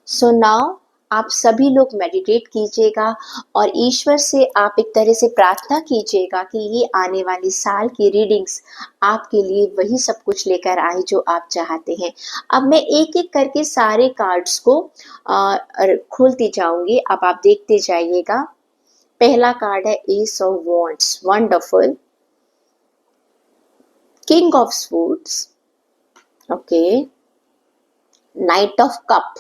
सो नाउ आप सभी लोग मेडिटेट कीजिएगा और ईश्वर से आप एक तरह से प्रार्थना कीजिएगा कि ये आने वाली साल की रीडिंग्स आपके लिए वही सब कुछ लेकर आए जो आप चाहते हैं। अब मैं एक एक करके सारे कार्ड्स को खोलती जाऊंगी, अब आप देखते जाइएगा। पहला कार्ड है S of wands, wonderful. King of swords, okay. Night of cup,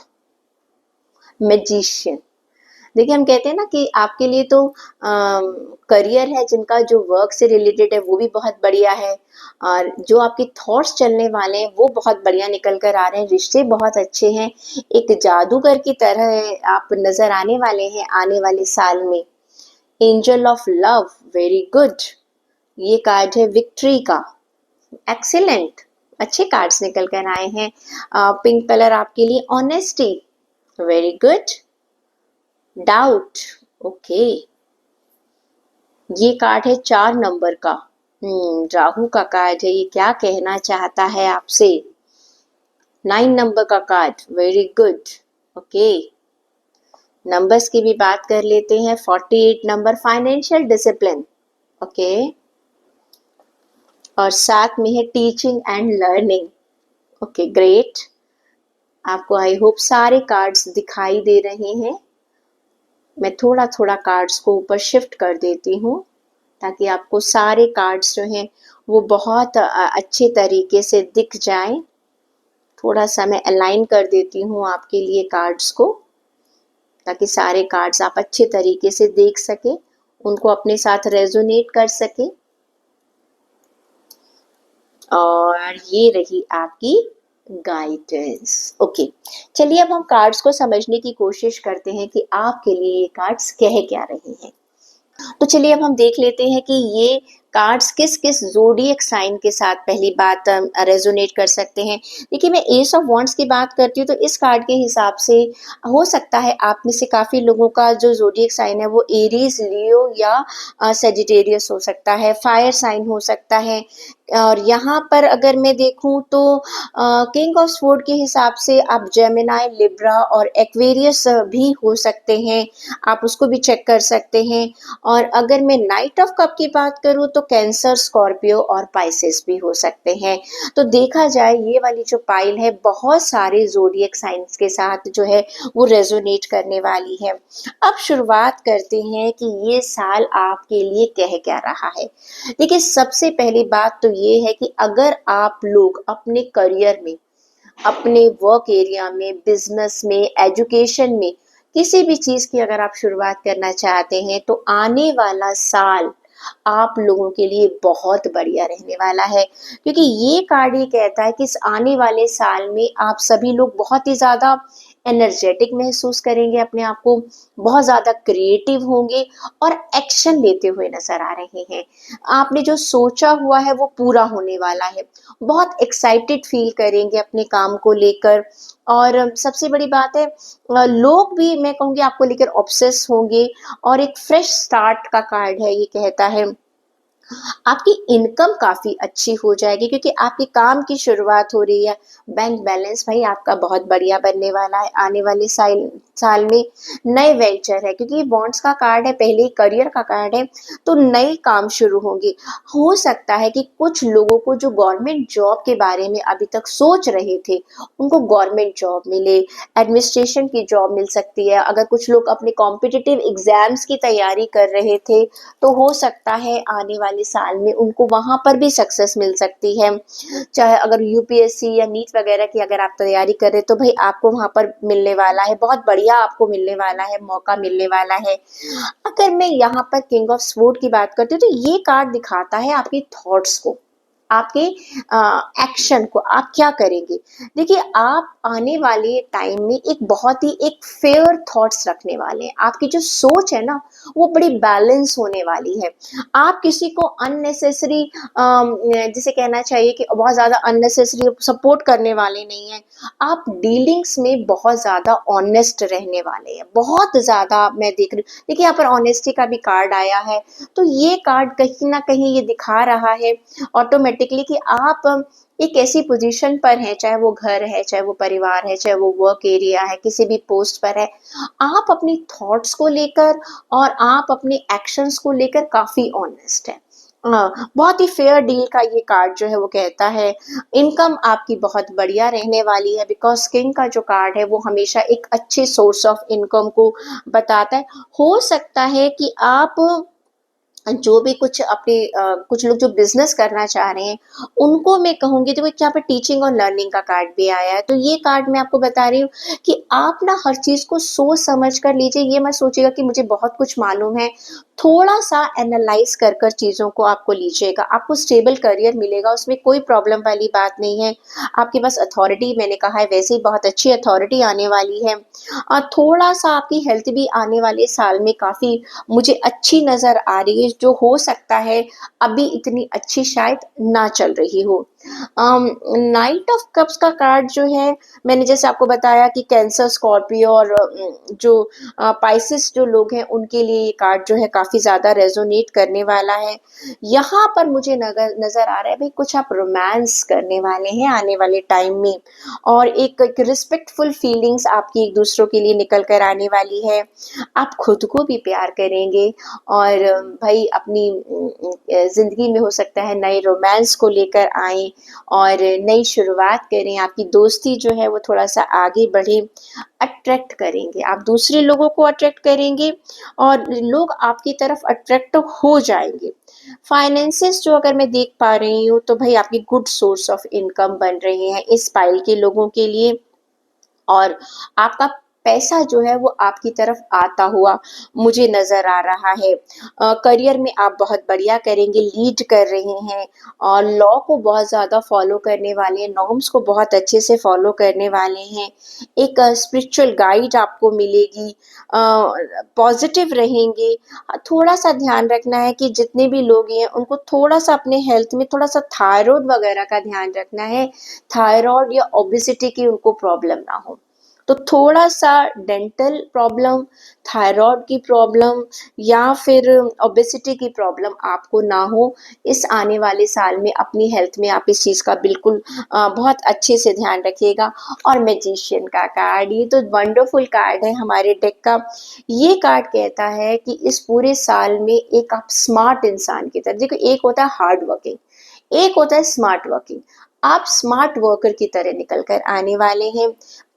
magician. देखिए, हम कहते हैं ना कि आपके लिए तो करियर है, जिनका जो वर्क से रिलेटेड है वो भी बहुत बढ़िया है, और जो आपके थॉट्स चलने वाले हैं वो बहुत बढ़िया निकल कर आ रहे हैं, रिश्ते बहुत अच्छे हैं, एक जादूगर की तरह आप नजर आने वाले हैं आने वाले साल में। Angel of love, very good. ये कार्ड है विक्ट्री का, एक्सीलेंट, अच्छे कार्ड्स निकल कर आए हैं। पिंक कलर आपके लिए honesty, very good. Doubt, okay. ये कार्ड है 4 नंबर का, राहु का कार्ड है, ये क्या कहना चाहता है आपसे। 9 नंबर का card, very good, okay. Numbers की भी बात कर लेते हैं। 48 नंबर, फाइनेंशियल डिसिप्लिन, ओके। और साथ में है teaching and learning, okay, great. आपको आई होप सारे कार्ड्स दिखाई दे रहे हैं। मैं थोड़ा थोड़ा कार्ड्स को ऊपर शिफ्ट कर देती हूँ ताकि आपको सारे कार्ड्स जो हैं वो बहुत अच्छे तरीके से दिख जाएं। थोड़ा सा मैं अलाइन कर देती हूँ आपके लिए कार्ड्स को, ताकि सारे कार्ड्स आप अच्छे तरीके से देख सके, उनको अपने साथ रेजोनेट कर सके। और ये रही आपकी गाइडेंस। ओके, चलिए अब हम कार्ड्स को समझने की कोशिश करते हैं कि आपके लिए ये कार्ड्स कह क्या रहे हैं। तो चलिए अब हम देख लेते हैं कि ये कार्ड्स किस किस ज़ोडिएक साइन के साथ पहली बात रेजोनेट कर सकते हैं। देखिए, मैं एस ऑफ वॉन्ड्स की बात करती हूँ तो इस कार्ड के हिसाब से हो सकता है आप में से काफ़ी लोगों का जो ज़ोडिएक साइन है वो एरीज, लियो या सेजिटेरियस हो सकता है, फायर साइन हो सकता है। और यहाँ पर अगर मैं देखूँ तो किंग ऑफ स्वॉर्ड के हिसाब से आप जेमिनाई, लिब्रा और एक्वेरियस भी हो सकते हैं, आप उसको भी चेक कर सकते हैं। और अगर मैं नाइट ऑफ कप की बात करूँ तो कैंसर, स्कॉर्पियो और पाइसेस भी हो सकते हैं। तो देखा जाए ये वाली जो पाइल है बहुत सारे ज़ोडिएक साइंस के साथ जो है वो रेजोनेट करने वाली है। अब शुरुआत करते हैं कि ये साल आपके लिए कह क्या रहा है। देखिए, सबसे पहली बात तो ये है कि अगर आप लोग अपने करियर में, अपने वर्क एरिया में, बिजनेस में, एजुकेशन में किसी भी चीज की अगर आप शुरुआत करना चाहते हैं तो आने वाला साल आप लोगों के लिए बहुत बढ़िया रहने वाला है, क्योंकि ये कार्ड ये कहता है कि इस आने वाले साल में आप सभी लोग बहुत ही ज्यादा एनर्जेटिक महसूस करेंगे अपने आप को, बहुत ज़्यादा क्रिएटिव होंगे और एक्शन लेते हुए नज़र आ रहे हैं। आपने जो सोचा हुआ है वो पूरा होने वाला है। बहुत एक्साइटेड फ़ील करेंगे अपने काम को लेकर और सबसे बड़ी बात है लोग भी मैं कहूँगी आपको लेकर ऑब्सेस होंगे और एक फ्रेश स्टार्ट का कार्ड है ये कहता है। आपकी इनकम काफ़ी अच्छी हो जाएगी क्योंकि आपके काम की शुरुआत हो रही है। बैंक बैलेंस भाई आपका बहुत बढ़िया बनने वाला है। आने वाले साल साल में नए वेंचर है क्योंकि ये बॉन्ड्स का कार्ड है, पहले ही करियर का कार्ड है, तो नए काम शुरू होंगे। हो सकता है कि कुछ लोगों को जो गवर्नमेंट जॉब के बारे में अभी तक सोच रहे थे, उनको गवर्नमेंट जॉब मिले, एडमिनिस्ट्रेशन की जॉब मिल सकती है। अगर कुछ लोग अपने कॉम्पिटिटिव एग्ज़ाम्स की तैयारी कर रहे थे, तो हो सकता है आने वाले साल में उनको वहाँ पर भी सक्सेस मिल सकती है। चाहे अगर यूपीएससी या नीट वगैरह की अगर आप तैयारी कर रहे हैं तो भाई आपको वहाँ पर मिलने वाला है, बहुत बढ़िया आपको मिलने वाला है, मौका मिलने वाला है। अगर मैं यहाँ पर किंग ऑफ स्वॉर्ड की बात करती हूँ तो ये कार्ड दिखाता है आपके थॉट्स को, आपके एक्शन को, आप क्या करेंगे। देखिए आप आने वाले टाइम में एक बहुत ही एक फेयर थॉट्स रखने वाले हैं। आपकी जो सोच है ना वो बड़ी बैलेंस होने वाली है। आप किसी को अननेसेसरी जिसे कहना चाहिए कि बहुत ज़्यादा अननेसेसरी सपोर्ट करने वाले नहीं हैं। आप डीलिंग्स में बहुत ज़्यादा ऑनेस्ट रहने वाले हैं, बहुत ज़्यादा मैं देख रही हूँ। देखिए यहाँ पर ऑनेस्टी का भी कार्ड आया है, तो ये कार्ड कहीं न कहीं ये दिखा रहा है ऑटोमेटिकली कि आप एक ऐसी पोजीशन पर हैं, चाहे वो घर है, चाहे वो परिवार है, चाहे वो वर्क एरिया है, किसी भी पोस्ट पर है, आप अपनी थॉट्स को लेकर और आप अपने एक्शंस को लेकर काफ़ी ऑनेस्ट हैं। बहुत ही फेयर डील का ये कार्ड जो है वो कहता है, इनकम आपकी बहुत बढ़िया रहने वाली है बिकॉज़ किंग का जो कार्ड है वो हमेशा एक अच्छे सोर्स ऑफ इनकम को बताता है। हो सकता है कि आप जो भी कुछ अपने कुछ लोग जो बिज़नेस करना चाह रहे हैं, उनको मैं कहूँगी तो यहाँ पे टीचिंग और लर्निंग का कार्ड भी आया है। तो ये कार्ड मैं आपको बता रही हूँ कि आप ना हर चीज़ को सोच समझ कर लीजिए, ये मत सोचिएगा कि मुझे बहुत कुछ मालूम है। थोड़ा-सा एनालाइज़ कर कर चीज़ों को आपको लीजिएगा, आपको स्टेबल करियर मिलेगा, उसमें कोई प्रॉब्लम वाली बात नहीं है। आपके पास अथॉरिटी मैंने कहा है वैसे ही बहुत अच्छी अथॉरिटी आने वाली है। थोड़ा-सा आपकी हेल्थ भी आने वाले साल में काफ़ी मुझे अच्छी नज़र आ रही है, जो हो सकता है अभी इतनी अच्छी शायद ना चल रही हो। नाइट ऑफ कप्स का कार्ड जो है, मैंने जैसे आपको बताया कि कैंसर, स्कॉर्पियो और जो पाइसेस जो लोग हैं, उनके लिए ये कार्ड जो है काफ़ी ज़्यादा रेज़ोनेट करने वाला है। यहाँ पर मुझे नज़र आ रहा है भई कुछ आप रोमांस करने वाले हैं आने वाले टाइम में और एक रिस्पेक्टफुल फीलिंग्स आपकी एक-दूसरों के लिए निकल कर आने वाली है। आप खुद को भी प्यार करेंगे और भई अपनी ज़िंदगी में हो सकता है नए रोमांस को लेकर आएँ और नई शुरुआत करें, आपकी दोस्ती जो है वो थोड़ा-सा आगे बढ़े, अट्रैक्ट करेंगे। आप दूसरे लोगों को अट्रैक्ट करेंगे और लोग आपकी तरफ अट्रैक्ट हो जाएँगे। फाइनेंसेस जो अगर मैं देख पा रही हूँ तो भई आपकी गुड सोर्स ऑफ इनकम बन रहे हैं इस पाइल के लोगों के लिए और आपका पैसा जो है वो आपकी तरफ आता हुआ मुझे नज़र आ रहा है। करियर में आप बहुत बढ़िया करेंगे, लीड कर रहे हैं और लॉ को बहुत ज़्यादा फ़ॉलो करने वाले हैं, नॉर्म्स को बहुत अच्छे से फ़ॉलो करने वाले हैं। एक स्पिरिचुअल गाइड आपको मिलेगी, पॉज़िटिव रहेंगे। थोड़ा-सा ध्यान रखना है कि जितने भी लोग हैं उनको थोड़ा-सा अपने हेल्थ में थोड़ा-सा थायरॉइड वगैरह का ध्यान रखना है। थायरॉइड या ओबेसिटी की उनको प्रॉब्लम ना हो। तो थोड़ा-सा डेंटल प्रॉब्लम, थायरॉइड की प्रॉब्लम या फिर ओबेसिटी की प्रॉब्लम आपको ना हो। इस आने वाले साल में अपनी हेल्थ में आप इस चीज़ का बिल्कुल बहुत अच्छे से ध्यान रखिएगा और मैजिशियन का कार्ड, ये तो वंडरफुल कार्ड है हमारे डेक का। ये कार्ड कहता है कि इस पूरे साल में एक आप स्मार्ट इंसान की तरह देखो एक होता है हार्ड वर्किंग, एक होता है स्मार्ट वर्किंग। आप स्मार्ट वर्कर की तरह निकल कर आने वाले हैं,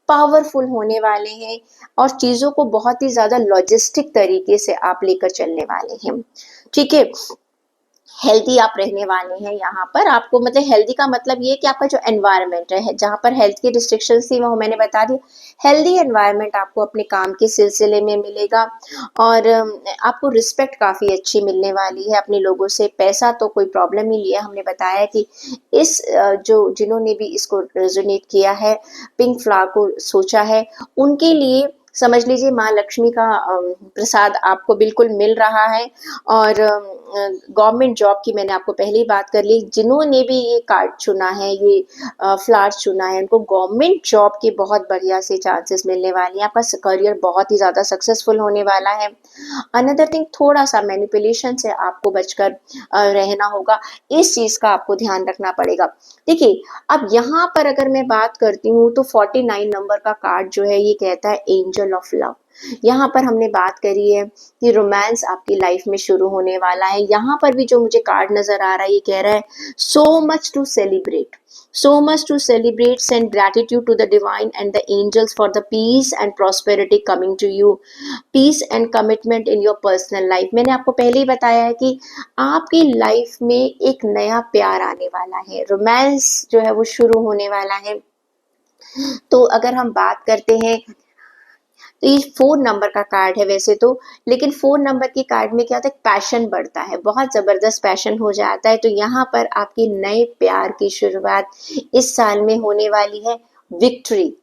पावरफुल होने वाले हैं और चीज़ों को बहुत ही ज़्यादा लॉजिस्टिक तरीके से आप लेकर चलने वाले हैं, ठीक है? हेल्दी आप रहने वाले हैं यहाँ पर। आपको मतलब हेल्दी का मतलब ये है कि आपका जो एनवायरनमेंट है, जहाँ पर हेल्थ की रिस्ट्रिक्शंस थी वो मैंने बता दी। हेल्दी एनवायरनमेंट आपको अपने काम के सिलसिले में मिलेगा और आपको रिस्पेक्ट काफ़ी अच्छी मिलने वाली है अपने लोगों से। पैसा तो कोई प्रॉब्लम ही नहीं है, हमने बताया कि इस जो जिन्होंने भी इसको रेज़ोनेट किया है, पिंक फ्लावर को सोचा है, उनके लिए समझ लीजिए माँ लक्ष्मी का प्रसाद आपको बिल्कुल मिल रहा है। और गवर्नमेंट जॉब की मैंने आपको पहले ही बात कर ली। जिन्होंने भी ये कार्ड चुना है, ये फ्लावर्स चुना है, उनको गवर्नमेंट जॉब के बहुत बढ़िया से चांसेस मिलने वाली हैं। आपका करियर बहुत ही ज़्यादा सक्सेसफुल होने वाला है। अनदर थिंग, थोड़ा सा मैनिपुलेशन से आपको बचकर रहना होगा। इस चीज़ का आपको ध्यान रखना पड़ेगा। देखिए, अब यहाँ पर अगर मैं बात करती हूँ तो 49 नंबर का कार्ड जो है ये कहता है एंजल ऑफ लव। यहाँ पर हमने बात करी है कि रोमांस आपकी लाइफ में शुरू होने वाला है। यहाँ पर भी जो मुझे कार्ड नजर आ रहा है ये कह रहा है so much to celebrate, so much to celebrate. Send gratitude to the divine and the angels for the peace and prosperity coming to you. Peace and commitment in your personal life. मैंने आपको पहले ही बताया है कि आपकी life में एक नया प्यार आने वाला है, रोमांस जो है वो शुरू होने वाला है। तो अगर हम बात करते हैं तो ये 4 नंबर का कार्ड है वैसे तो, लेकिन 4 नंबर के कार्ड में क्या होता है, पैशन बढ़ता है, बहुत ज़बरदस्त पैशन हो जाता है। तो यहाँ पर आपकी नए प्यार की शुरुआत इस साल में होने वाली है। विक्ट्री,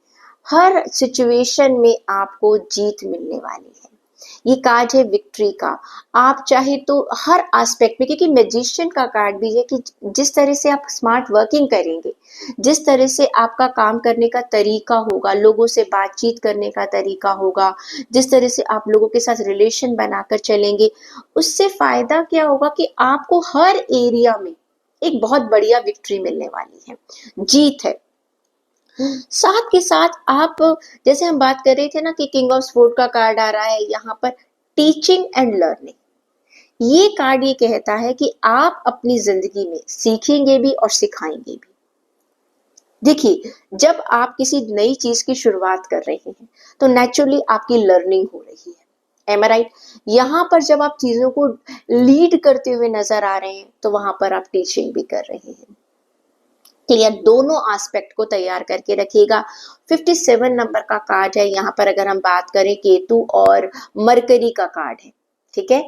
हर सिचुएशन में आपको जीत मिलने वाली है। ये कार्ड है विक्ट्री का। आप चाहे तो हर एस्पेक्ट में, क्योंकि मैजिशियन का कार्ड भी है कि जिस तरह से आप स्मार्ट वर्किंग करेंगे, जिस तरह से आपका काम करने का तरीका होगा, लोगों से बातचीत करने का तरीका होगा, जिस तरह से आप लोगों के साथ रिलेशन बनाकर चलेंगे, उससे फायदा क्या होगा कि आपको हर एरिया में एक बहुत बढ़िया विक्ट्री मिलने वाली है, जीत है। साथ के साथ आप, जैसे हम बात कर रहे थे ना कि किंग ऑफ स्वॉर्ड का कार्ड आ रहा है यहाँ पर, टीचिंग एंड लर्निंग। ये कार्ड ये कहता है कि आप अपनी जिंदगी में सीखेंगे भी और सिखाएंगे भी। देखिए, जब आप किसी नई चीज की शुरुआत कर रहे हैं तो नेचुरली आपकी लर्निंग हो रही है, एम आई राइट? यहाँ पर जब आप चीजों को लीड करते हुए नजर आ रहे हैं तो वहां पर आप टीचिंग भी कर रहे हैं। क्लियर, दोनों एस्पेक्ट को तैयार करके रखिएगा। 57 नंबर का कार्ड है यहाँ पर, अगर हम बात करें केतु और मरकरी का कार्ड है, ठीक है।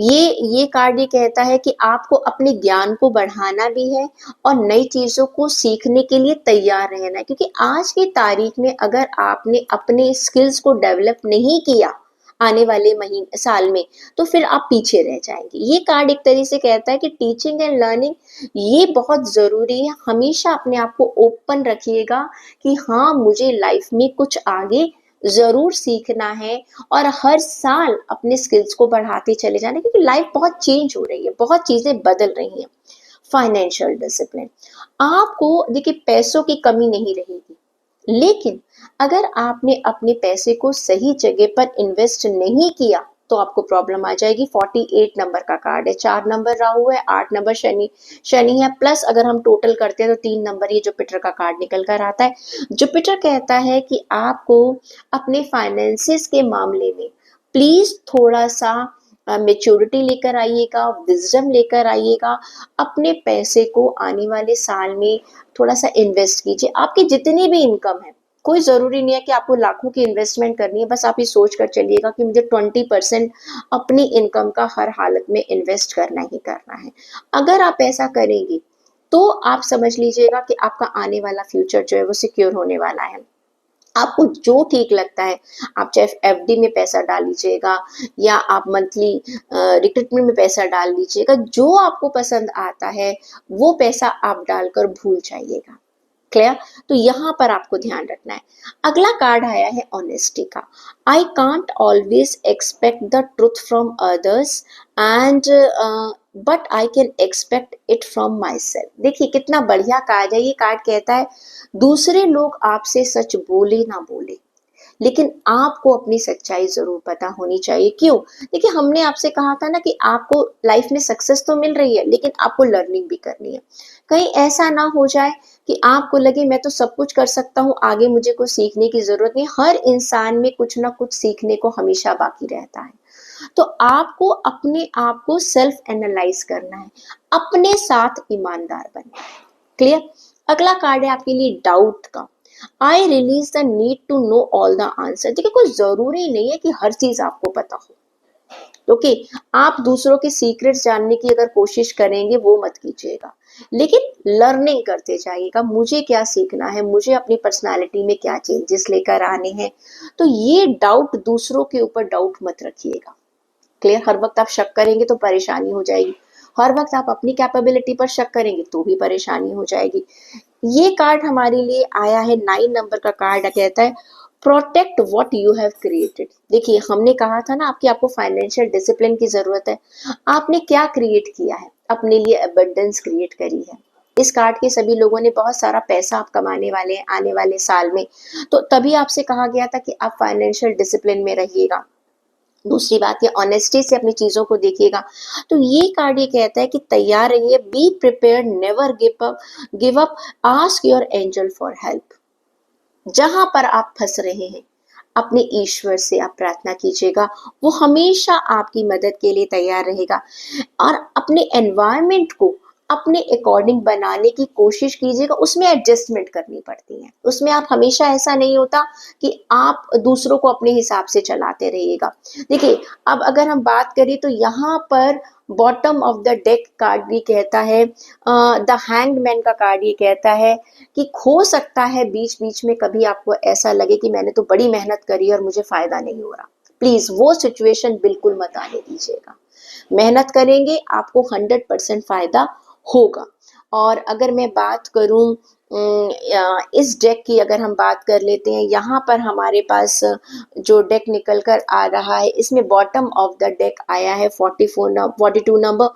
ये कार्ड ये कहता है कि आपको अपने ज्ञान को बढ़ाना भी है और नई चीजों को सीखने के लिए तैयार रहना है, क्योंकि आज की तारीख में अगर आपने अपने स्किल्स को डेवलप नहीं किया आने वाले महीने साल में, तो फिर आप पीछे रह जाएंगे। ये कार्ड एक तरीके से कहता है कि टीचिंग एंड लर्निंग ये बहुत जरूरी है। हमेशा अपने आप को ओपन रखिएगा कि हाँ, मुझे लाइफ में कुछ आगे जरूर सीखना है और हर साल अपने स्किल्स को बढ़ाते चले जाना, क्योंकि लाइफ बहुत चेंज हो रही है, बहुत चीजें बदल रही हैं। फाइनेंशियल डिसिप्लिन, आपको देखिए पैसों की कमी नहीं रहेगी, लेकिन अगर आपने अपने पैसे को सही जगह पर इन्वेस्ट नहीं किया तो आपको प्रॉब्लम आ जाएगी। 48 नंबर का कार्ड है, 4 नंबर राहु है, 8 नंबर शनि शनि है, प्लस अगर हम टोटल करते हैं तो 3 नंबर ये जुपिटर का कार्ड निकल कर आता है। जुपिटर कहता है कि आपको अपने फाइनेंसिस के मामले में प्लीज थोड़ा सा मेच्योरिटी लेकर आइएगा, विजडम लेकर आइएगा। अपने पैसे को आने वाले साल में थोड़ा सा इन्वेस्ट कीजिए। आपकी जितनी भी इनकम है, कोई जरूरी नहीं है कि आपको लाखों की इन्वेस्टमेंट करनी है, बस आप ये सोच कर चलिएगा कि मुझे 20% अपनी इनकम का हर हालत में इन्वेस्ट करना ही करना है। अगर आप ऐसा करेंगे तो आप समझ लीजिएगा कि आपका आने वाला फ्यूचर जो है वो सिक्योर होने वाला है। आपको जो ठीक लगता है, आप चाहे एफडी में पैसा डाल लीजिएगा या आप मंथली रिक्रूटमेंट में पैसा डाल लीजिएगा, जो आपको पसंद आता है वो पैसा आप डालकर भूल जाइएगा। क्लियर? तो यहाँ पर आपको ध्यान रखना है। अगला कार्ड आया है ऑनेस्टी का। I can't always expect the truth from others and but I can expect it from my self. देखिए कितना बढ़िया कार्ड है। ये कार्ड कहता है दूसरे लोग आपसे सच बोले ना बोले, लेकिन आपको अपनी सच्चाई जरूर पता होनी चाहिए। क्यों? देखिए, हमने आपसे कहा था ना कि आपको लाइफ में सक्सेस तो मिल रही है, लेकिन आपको लर्निंग भी करनी है। कहीं ऐसा ना हो जाए कि आपको लगे मैं तो सब कुछ कर सकता हूँ, आगे मुझे कुछ सीखने की जरूरत नहीं। हर इंसान में कुछ ना कुछ सीखने को हमेशा बाकी रहता है। तो आपको अपने आप को सेल्फ एनालाइज करना है, अपने साथ ईमानदार बनना है। क्लियर? अगला कार्ड है आपके लिए डाउट का। I release the need to know all the answer. देखिए, कोई जरूरी नहीं है कि हर चीज आपको पता हो। ओके, आप दूसरों के सीक्रेट्स जानने की अगर कोशिश करेंगे वो मत कीजिएगा, लेकिन लर्निंग करते जाइएगा। मुझे क्या सीखना है, मुझे अपनी पर्सनालिटी में क्या चेंजेस लेकर आने हैं। तो ये डाउट, दूसरों के ऊपर डाउट मत रखिएगा। क्लियर? हर वक्त आप शक करेंगे तो परेशानी हो जाएगी, हर वक्त आप अपनी कैपेबिलिटी पर शक करेंगे तो भी परेशानी हो जाएगी। ये कार्ड हमारे लिए आया है 9 नंबर का कार्ड, कहता है protect what you have created. देखिए, हमने कहा था ना आपकी आपको फाइनेंशियल डिसिप्लिन की जरूरत है। आपने क्या क्रिएट किया है? अपने लिए अबंडेंस क्रिएट करी है। इस कार्ड के सभी लोगों ने बहुत सारा पैसा आप कमाने वाले हैं आने वाले साल में, तो तभी आपसे कहा गया था कि आप फाइनेंशियल डिसिप्लिन में रहिएगा। दूसरी बात, ये ऑनेस्टी से अपनी चीजों को देखिएगा। तो ये कार्ड ये कहता है कि तैयार रहिए, be prepared, never give up, ask your angel for help. जहां पर आप फंस रहे हैं, अपने ईश्वर से आप प्रार्थना कीजिएगा, वो हमेशा आपकी मदद के लिए तैयार रहेगा। और अपने एनवायरनमेंट को अपने अकॉर्डिंग बनाने की कोशिश कीजिएगा। उसमें एडजस्टमेंट करनी पड़ती है, उसमें आप हमेशा, ऐसा नहीं होता कि आप दूसरों को अपने हिसाब से चलाते रहिएगा। देखिए, अब अगर हम बात करें तो यहाँ पर bottom of the deck card भी कहता है, द हैंग्ड मैन का कार्ड ये कहता है कि हो सकता है बीच बीच में कभी आपको ऐसा लगे कि मैंने तो बड़ी मेहनत करी और मुझे फायदा नहीं हो रहा। प्लीज वो सिचुएशन बिल्कुल मत आने दीजिएगा। मेहनत करेंगे, आपको 100% फायदा होगा। और अगर मैं बात करूं इस डेक की, अगर हम बात कर लेते हैं, यहाँ पर हमारे पास जो डेक निकल कर आ रहा है, इसमें बॉटम ऑफ द डेक आया है 42 number,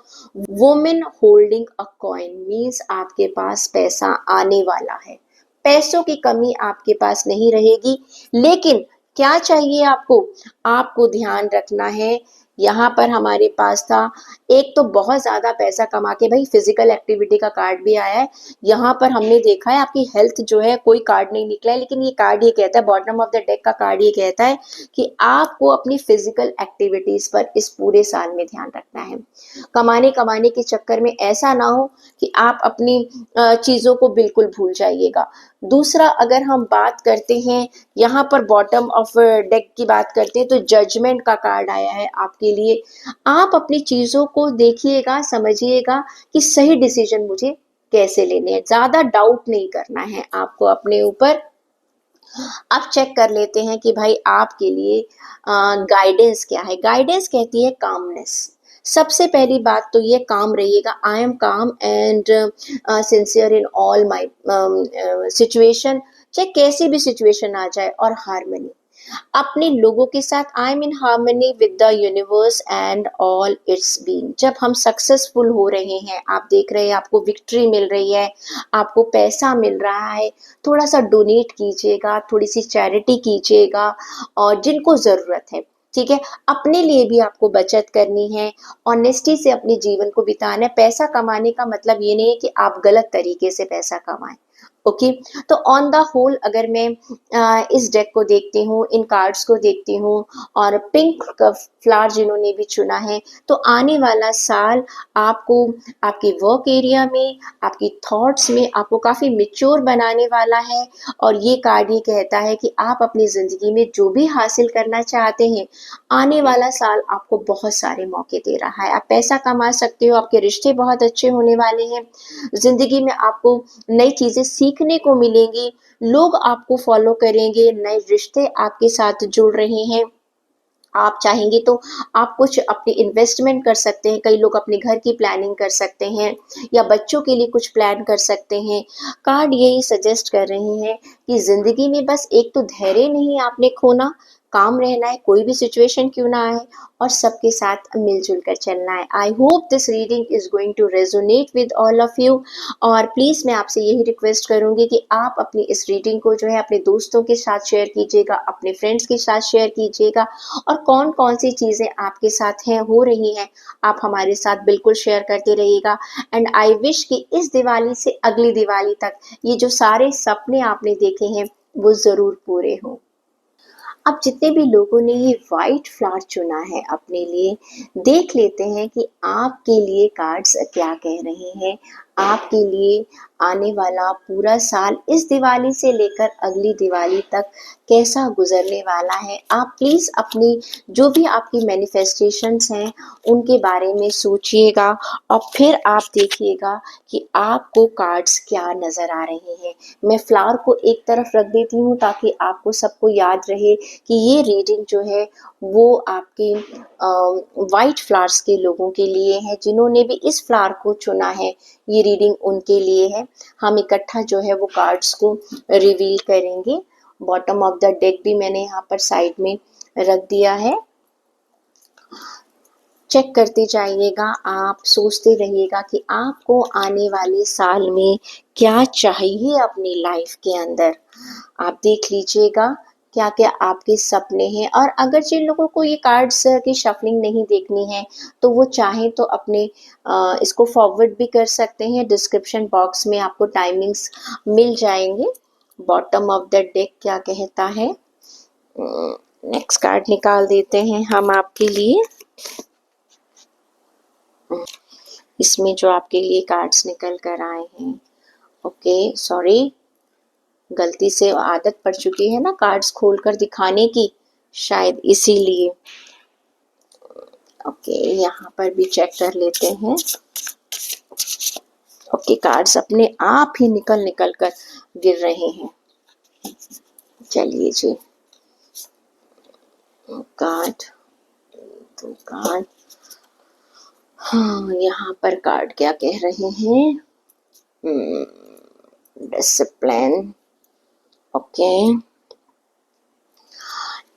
women holding a coin. Means आपके पास पैसा आने वाला है, पैसों की कमी आपके पास नहीं रहेगी। लेकिन क्या चाहिए आपको? आपको ध्यान रखना है। यहाँ पर हमारे पास था, एक तो बहुत ज्यादा पैसा कमा के, भाई फिजिकल एक्टिविटी का कार्ड भी आया है। यहाँ पर हमने देखा है आपकी हेल्थ जो है, कोई कार्ड नहीं निकला है, लेकिन ये कार्ड ये कहता है, बॉटम ऑफ द डेक का कार्ड ये कहता है कि आपको अपनी फिजिकल एक्टिविटीज पर इस पूरे साल में ध्यान रखना है। कमाने कमाने के चक्कर में ऐसा ना हो कि आप अपनी चीजों को बिल्कुल भूल जाइएगा। दूसरा, अगर हम बात करते हैं, यहाँ पर बॉटम ऑफ डेक की बात करते हैं, तो जजमेंट का कार्ड आया है आपके लिए। आप अपनी चीजों को देखिएगा, समझिएगा कि सही डिसीजन मुझे कैसे लेने हैं। ज्यादा डाउट नहीं करना है आपको अपने ऊपर। अब चेक कर लेते हैं कि भाई आपके लिए गाइडेंस क्या है। गाइडेंस कहती है कामनेस। सबसे पहली बात तो ये काम रहिएगा, आई एम काम and sincere in all my situation. चाहे कैसी भी सिचुएशन आ जाए, और हारमनी अपने लोगों के साथ, I am in harmony with the universe and all it's being. जब हम सक्सेसफुल हो रहे हैं, आप देख रहे हैं आपको विक्ट्री मिल रही है, आपको पैसा मिल रहा है, थोड़ा सा डोनेट कीजिएगा, थोड़ी सी चैरिटी कीजिएगा, और जिनको जरूरत है, ठीक है। अपने लिए भी आपको बचत करनी है, ऑनेस्टी से अपने जीवन को बिताना है। पैसा कमाने का मतलब ये नहीं है कि आप गलत तरीके से पैसा कमाएं। ओके, तो ऑन द होल अगर मैं इस डेक को देखती हूँ, इन कार्ड्स को देखती हूँ, और पिंक का फ्लावर जिन्होंने भी चुना है, तो आने वाला साल आपको आपके वर्क एरिया में, आपकी थॉट्स में, आपको काफी मिच्योर बनाने वाला है। और ये कार्ड ये कहता है कि आप अपनी जिंदगी में जो भी हासिल करना चाहते हैं, आने वाला साल आपको बहुत सारे मौके दे रहा है। आप पैसा कमा सकते हो, आपके रिश्ते बहुत अच्छे होने वाले हैं, जिंदगी में आपको नई चीजें सीखने को मिलेंगी, लोग आपको फॉलो करेंगे, नए रिश्ते आपके साथ जुड़ रहे हैं। आप चाहेंगे तो आप कुछ अपनी इन्वेस्टमेंट कर सकते हैं, कई लोग अपने घर की प्लानिंग कर सकते हैं, या बच्चों के लिए कुछ प्लान कर सकते हैं। कार्ड यही सजेस्ट कर रहे हैं कि जिंदगी में बस एक तो धैर्य नहीं आपने खोना, काम रहना है, कोई भी सिचुएशन क्यों ना आए, और सबके साथ मिलजुल कर चलना है। I hope this reading is going to resonate with all of you. और प्लीज मैं आपसे यही रिक्वेस्ट करूंगी कि आप अपनी इस रीडिंग को जो है अपने दोस्तों के साथ शेयर कीजिएगा, अपने फ्रेंड्स के साथ शेयर कीजिएगा, और कौन कौन सी चीजें आपके साथ हैं, हो रही हैं, आप हमारे साथ बिल्कुल शेयर करते रहिएगा। एंड आई विश कि इस दिवाली से अगली दिवाली तक ये जो सारे सपने आपने देखे हैं वो जरूर पूरे हों। अब जितने भी लोगों ने ये व्हाइट फ्लावर चुना है अपने लिए, देख लेते हैं कि आपके लिए कार्ड्स क्या कह रहे हैं। आपके लिए आने वाला पूरा साल इस दिवाली से लेकर अगली दिवाली तक कैसा गुजरने वाला है। आप प्लीज़ अपनी जो भी आपकी मैनिफेस्टेशंस हैं उनके बारे में सोचिएगा और फिर आप देखिएगा कि आपको कार्ड्स क्या नज़र आ रहे हैं। मैं फ्लावर को एक तरफ रख देती हूँ ताकि आपको सबको याद रहे कि ये रीडिंग जो है वो आपके वाइट फ्लावर्स के लोगों के लिए है, जिन्होंने भी इस फ्लावर को चुना है ये रीडिंग उनके लिए है। हम इकट्ठा जो है वो कार्ड्स को रिवील करेंगे। बॉटम ऑफ द डेक भी मैंने यहाँ पर साइड में रख दिया है। चेक करते जाइएगा, आप सोचते रहिएगा कि आपको आने वाले साल में क्या चाहिए अपनी लाइफ के अंदर। आप देख लीजिएगा क्या क्या आपके सपने हैं। और अगर जिन लोगों को ये कार्ड्स की शफलिंग नहीं देखनी है तो वो चाहें तो अपने इसको फॉरवर्ड भी कर सकते हैं। डिस्क्रिप्शन बॉक्स में आपको टाइमिंग्स मिल जाएंगे। बॉटम ऑफ द डेक क्या कहता है। नेक्स्ट कार्ड निकाल देते हैं हम आपके लिए। इसमें जो आपके लिए कार्ड्स निकल कर आए हैं, ओके सॉरी, गलती से आदत पड़ चुकी है ना कार्ड्स खोलकर दिखाने की, शायद इसीलिए। ओके यहाँ पर भी चेक कर लेते हैं। ओके कार्ड्स अपने आप ही निकल निकल कर गिर रहे हैं। चलिए जी, कार्ड तो कार्ड, हाँ यहाँ पर कार्ड क्या कह रहे हैं। डिसिप्लिन, ओके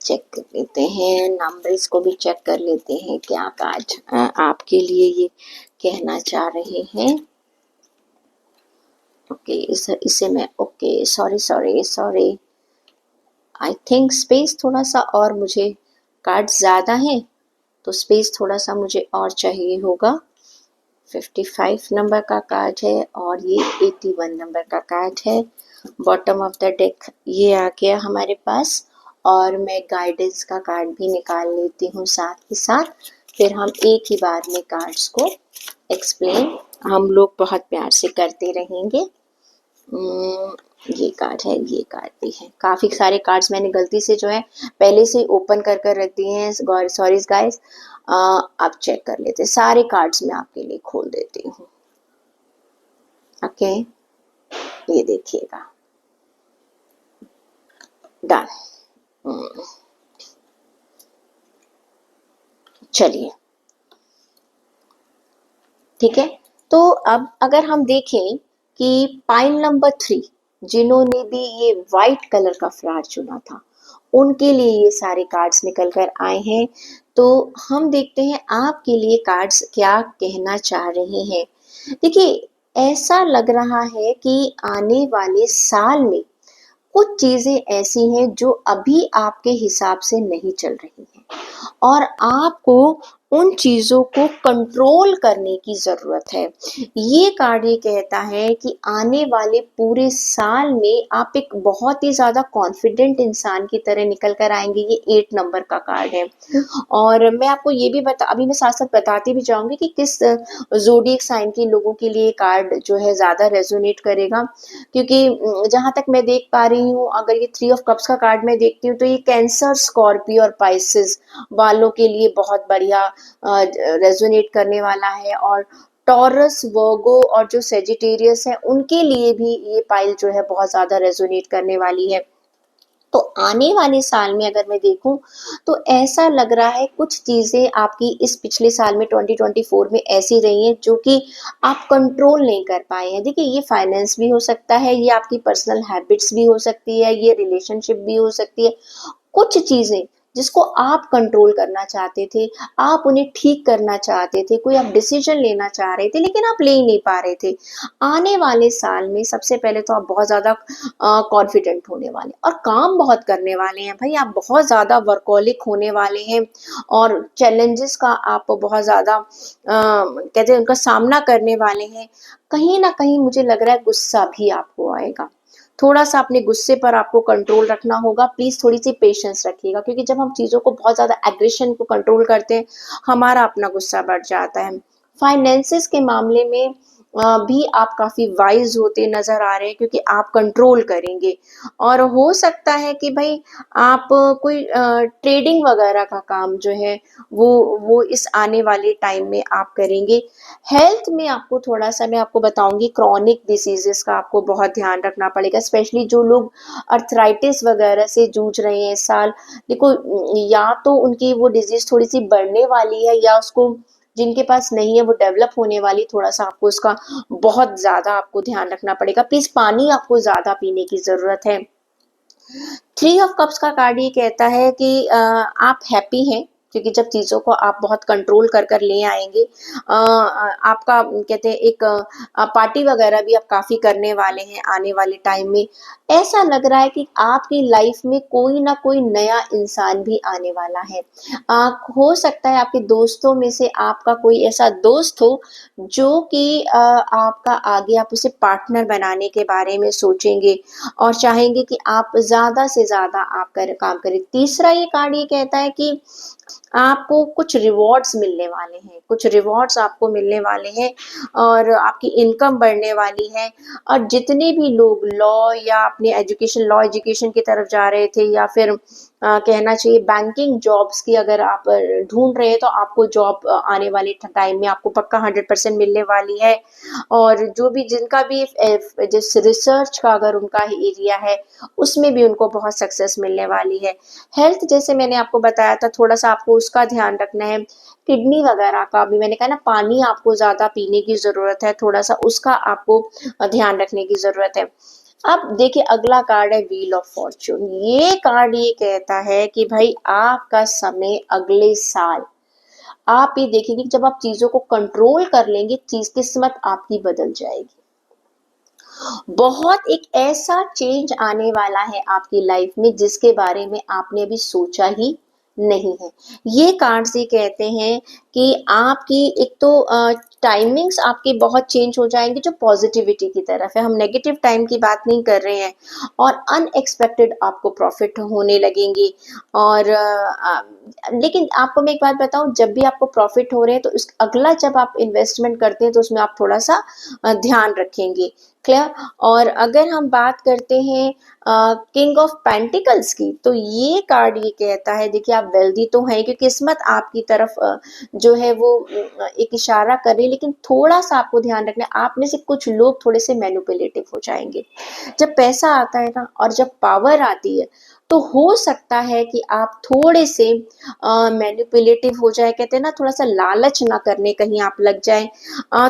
चेक कर लेते हैं। नंबर्स को भी चेक कर लेते हैं क्या कार्ड आपके लिए ये कहना चाह रहे हैं। ओके इसे मैं okay sorry I think space थोड़ा सा और मुझे, कार्ड ज़्यादा है तो स्पेस थोड़ा सा मुझे और चाहिए होगा। 55 नंबर का कार्ड है और ये 81 नंबर का कार्ड है। बॉटम ऑफ द डेक ये आ गया हमारे पास। और मैं गाइडेंस का कार्ड भी निकाल लेती हूँ साथ के साथ, फिर हम एक ही बार में कार्ड्स को एक्सप्लेन हम लोग बहुत प्यार से करते रहेंगे। ये कार्ड है, ये कार्ड भी है। काफ़ी सारे कार्ड्स मैंने गलती से जो है पहले से ओपन कर रख दिए हैं, सॉरी गाइस। आप चेक कर लेते, सारे कार्ड्स मैं आपके लिए खोल देती हूँ। ओके ये देखिएगा, डन। चलिए ठीक है, तो अब अगर हम देखें कि पाइल नंबर 3 जिन्होंने भी ये वाइट कलर का फ्लावर चुना था उनके लिए ये सारे कार्ड्स निकल कर आए हैं। तो हम देखते हैं आपके लिए कार्ड्स क्या कहना चाह रहे हैं। देखिए ऐसा लग रहा है कि आने वाले साल में कुछ चीजें ऐसी हैं जो अभी आपके हिसाब से नहीं चल रही हैं और आपको उन चीजों को कंट्रोल करने की जरूरत है। ये कार्ड ये कहता है कि आने वाले पूरे साल में आप एक बहुत ही ज्यादा कॉन्फिडेंट इंसान की तरह निकल कर आएंगे। ये 8 नंबर का कार्ड है। और मैं आपको ये भी अभी मैं साथ साथ बताती भी जाऊंगी कि किस जोडिएक साइन के लोगों के लिए कार्ड जो है ज्यादा रेजोनेट करेगा, क्योंकि जहां तक मैं देख पा रही हूँ अगर ये 3 ऑफ कप्स का कार्ड मैं देखती हूँ तो ये कैंसर, स्कॉर्पियो और पाइसेस वालों के लिए बहुत बढ़िया रेजोनेट करने वाला है। और टॉरस, वर्गो और जो सेजिटेरियस है उनके लिए भी ये पाइल जो है बहुत ज्यादा रेजोनेट करने वाली है। तो आने वाले साल में अगर मैं देखूं तो ऐसा लग रहा है कुछ चीजें आपकी इस पिछले साल में 2024 में ऐसी रही हैं जो कि आप कंट्रोल नहीं कर पाए हैं। देखिए ये फाइनेंस भी हो सकता है, ये आपकी पर्सनल हैबिट्स भी हो सकती है, ये रिलेशनशिप भी हो सकती है। कुछ चीजें जिसको आप कंट्रोल करना चाहते थे, आप उन्हें ठीक करना चाहते थे, कोई आप डिसीजन लेना चाह रहे थे लेकिन आप ले ही नहीं पा रहे थे। आने वाले साल में सबसे पहले तो आप बहुत ज़्यादा कॉन्फिडेंट होने वाले और काम बहुत करने वाले हैं भाई। आप बहुत ज़्यादा वर्कहोलिक होने वाले हैं और चैलेंजेस का आप बहुत ज़्यादा कहते हैं उनका सामना करने वाले हैं। कहीं ना कहीं मुझे लग रहा है गुस्सा भी आपको आएगा। थोड़ा-सा अपने गुस्से पर आपको कंट्रोल रखना होगा, प्लीज़ थोड़ी-सी पेशेंस रखिएगा क्योंकि जब हम चीज़ों को बहुत ज़्यादा एग्रेशन को कंट्रोल करते हैं, हमारा अपना गुस्सा बढ़ जाता है। फाइनेंसेस के मामले में भी आप काफ़ी वाइज़ होते नज़र आ रहे हैं क्योंकि आप कंट्रोल करेंगे और हो सकता है कि भई आप कोई ट्रेडिंग वगैरह का काम जो है वो इस आने वाले टाइम में आप करेंगे। हेल्थ में आपको थोड़ा-सा मैं आपको बताऊँगी क्रॉनिक डिसीज़ेज़ का आपको बहुत ध्यान रखना पड़ेगा, स्पेशली जो लोग आर्थराइटिस वगैरह से जूझ रहे हैं इस साल। देखो या तो उनकी वो डिज़ीज़ थोड़ी-सी बढ़ने वाली है या उसको जिनके पास नहीं है वो डेवलप होने वाली, थोड़ा-सा आपको उसका बहुत ज़्यादा आपको ध्यान रखना पड़ेगा। प्लीज़ पानी आपको ज़्यादा पीने की ज़रूरत है। थ्री ऑफ कप्स का कार्ड ये कहता है कि आप हैप्पी हैं क्योंकि जब चीज़ों को आप बहुत कंट्रोल कर कर ले आएँगे आपका कहते हैं एक पार्टी वगैरह भी आप काफ़ी करने वाले हैं आने वाले टाइम में। ऐसा लग रहा है कि आपकी लाइफ में कोई ना कोई नया इंसान भी आने वाला है। हो सकता है आपके दोस्तों में से आपका कोई ऐसा दोस्त हो जो कि आपका आगे आप उसे पार्टनर बनाने के बारे में सोचेंगे और चाहेंगे कि आप ज़्यादा से ज़्यादा आप काम करें। तीसरा ये कार्ड ये कहता है कि आपको कुछ रिवॉर्ड्स मिलने वाले हैं, कुछ रिवॉर्ड्स आपको मिलने वाले हैं और आपकी इनकम बढ़ने वाली है और जितने भी लोग लॉ या अपने लॉ एजुकेशन की तरफ जा रहे थे या फिर कहना चाहिए बैंकिंग जॉब्स की अगर आप ढूँढ रहे हैं तो आपको जॉब आने वाले टाइम में आपको पक्का 100% मिलने वाली है और जो भी जिनका भी जिस रिसर्च का अगर उनका एरिया है, उसमें भी उनको बहुत सक्सेस मिलने वाली है। हेल्थ जैसे मैंने आपको बताया था थोड़ा-सा आपको उसका ध्यान रखना है। किडनी वगैरह का भी मैंने कहा ना पानी आपको ज़्यादा पीने की ज़रूरत है, थोड़ा-सा उसका आपको ध्यान रखने की ज़रूरत है। अब देखिए अगला कार्ड है व्हील ऑफ फॉर्च्यून। ये कार्ड ये कहता है कि भाई आपका समय अगले साल आप ये देखेंगे कि जब आप चीज़ों को कंट्रोल कर लेंगे, किस्मत आपकी बदल जाएगी। बहुत एक ऐसा चेंज आने वाला है आपकी लाइफ में जिसके बारे में आपने अभी सोचा ही नहीं है। ये कार्ड्स ये कहते हैं कि आपकी एक तो टाइमिंग्स आपकी बहुत चेंज हो जाएँगी जो पॉज़िटिविटी की तरफ है। हम नेगेटिव टाइम की बात नहीं कर रहे हैं और अनएक्सपेक्टेड आपको प्रॉफ़िट होने लगेंगे और लेकिन आपको मैं एक बात बताऊँ जब भी आपको प्रॉफ़िट हो रहे हैं तो उस अगला जब आप इन्वेस्टमेंट करते हैं तो उसमें आप थोड़ा-सा ध्यान रखेंगे। क्लियर? और अगर हम बात करते हैं किंग ऑफ पेंटिकल्स की, तो ये कार्ड ये कहता है देखिए आप वेल्दी तो हैं कि किस्मत आपकी तरफ जो है वो एक इशारा कर रही है लेकिन थोड़ा-सा आपको ध्यान रखना है, आप में से कुछ लोग थोड़े-से मैनिपुलेटिव हो जाएँगे। जब पैसा आता है ना और जब पावर आती है, तो हो सकता है कि आप थोड़े-से मैनिपुलेटिव हो जाएँ, कहते हैं ना थोड़ा-सा लालच ना करने कहीं आप लग जाएँ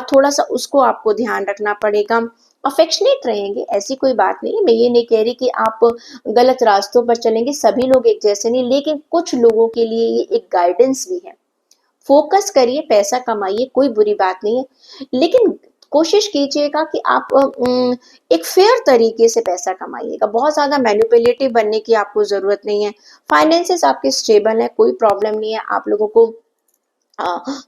थोड़ा-सा उसको आपको ध्यान रखना पड़ेगा। अफेक्शनेट रहेंगे, ऐसी कोई बात नहीं है, मैं ये नहीं कह रही कि आप गलत रास्तों पर चलेंगे, सभी लोग एक जैसे नहीं, लेकिन कुछ लोगों के लिए ये एक गाइडेंस भी है। फ़ोकस करिए, पैसा कमाइए, कोई बुरी बात नहीं है, लेकिन कोशिश कीजिएगा कि आप एक फ़ेयर तरीके से पैसा कमाइएगा, बहुत ज़्यादा मैनिपुलेटिव बनने की आपको ज़रूरत नहीं है। फाइनेंसेस आपके स्टेबल हैं, कोई प्रॉब्लम नहीं है, आप लोगों को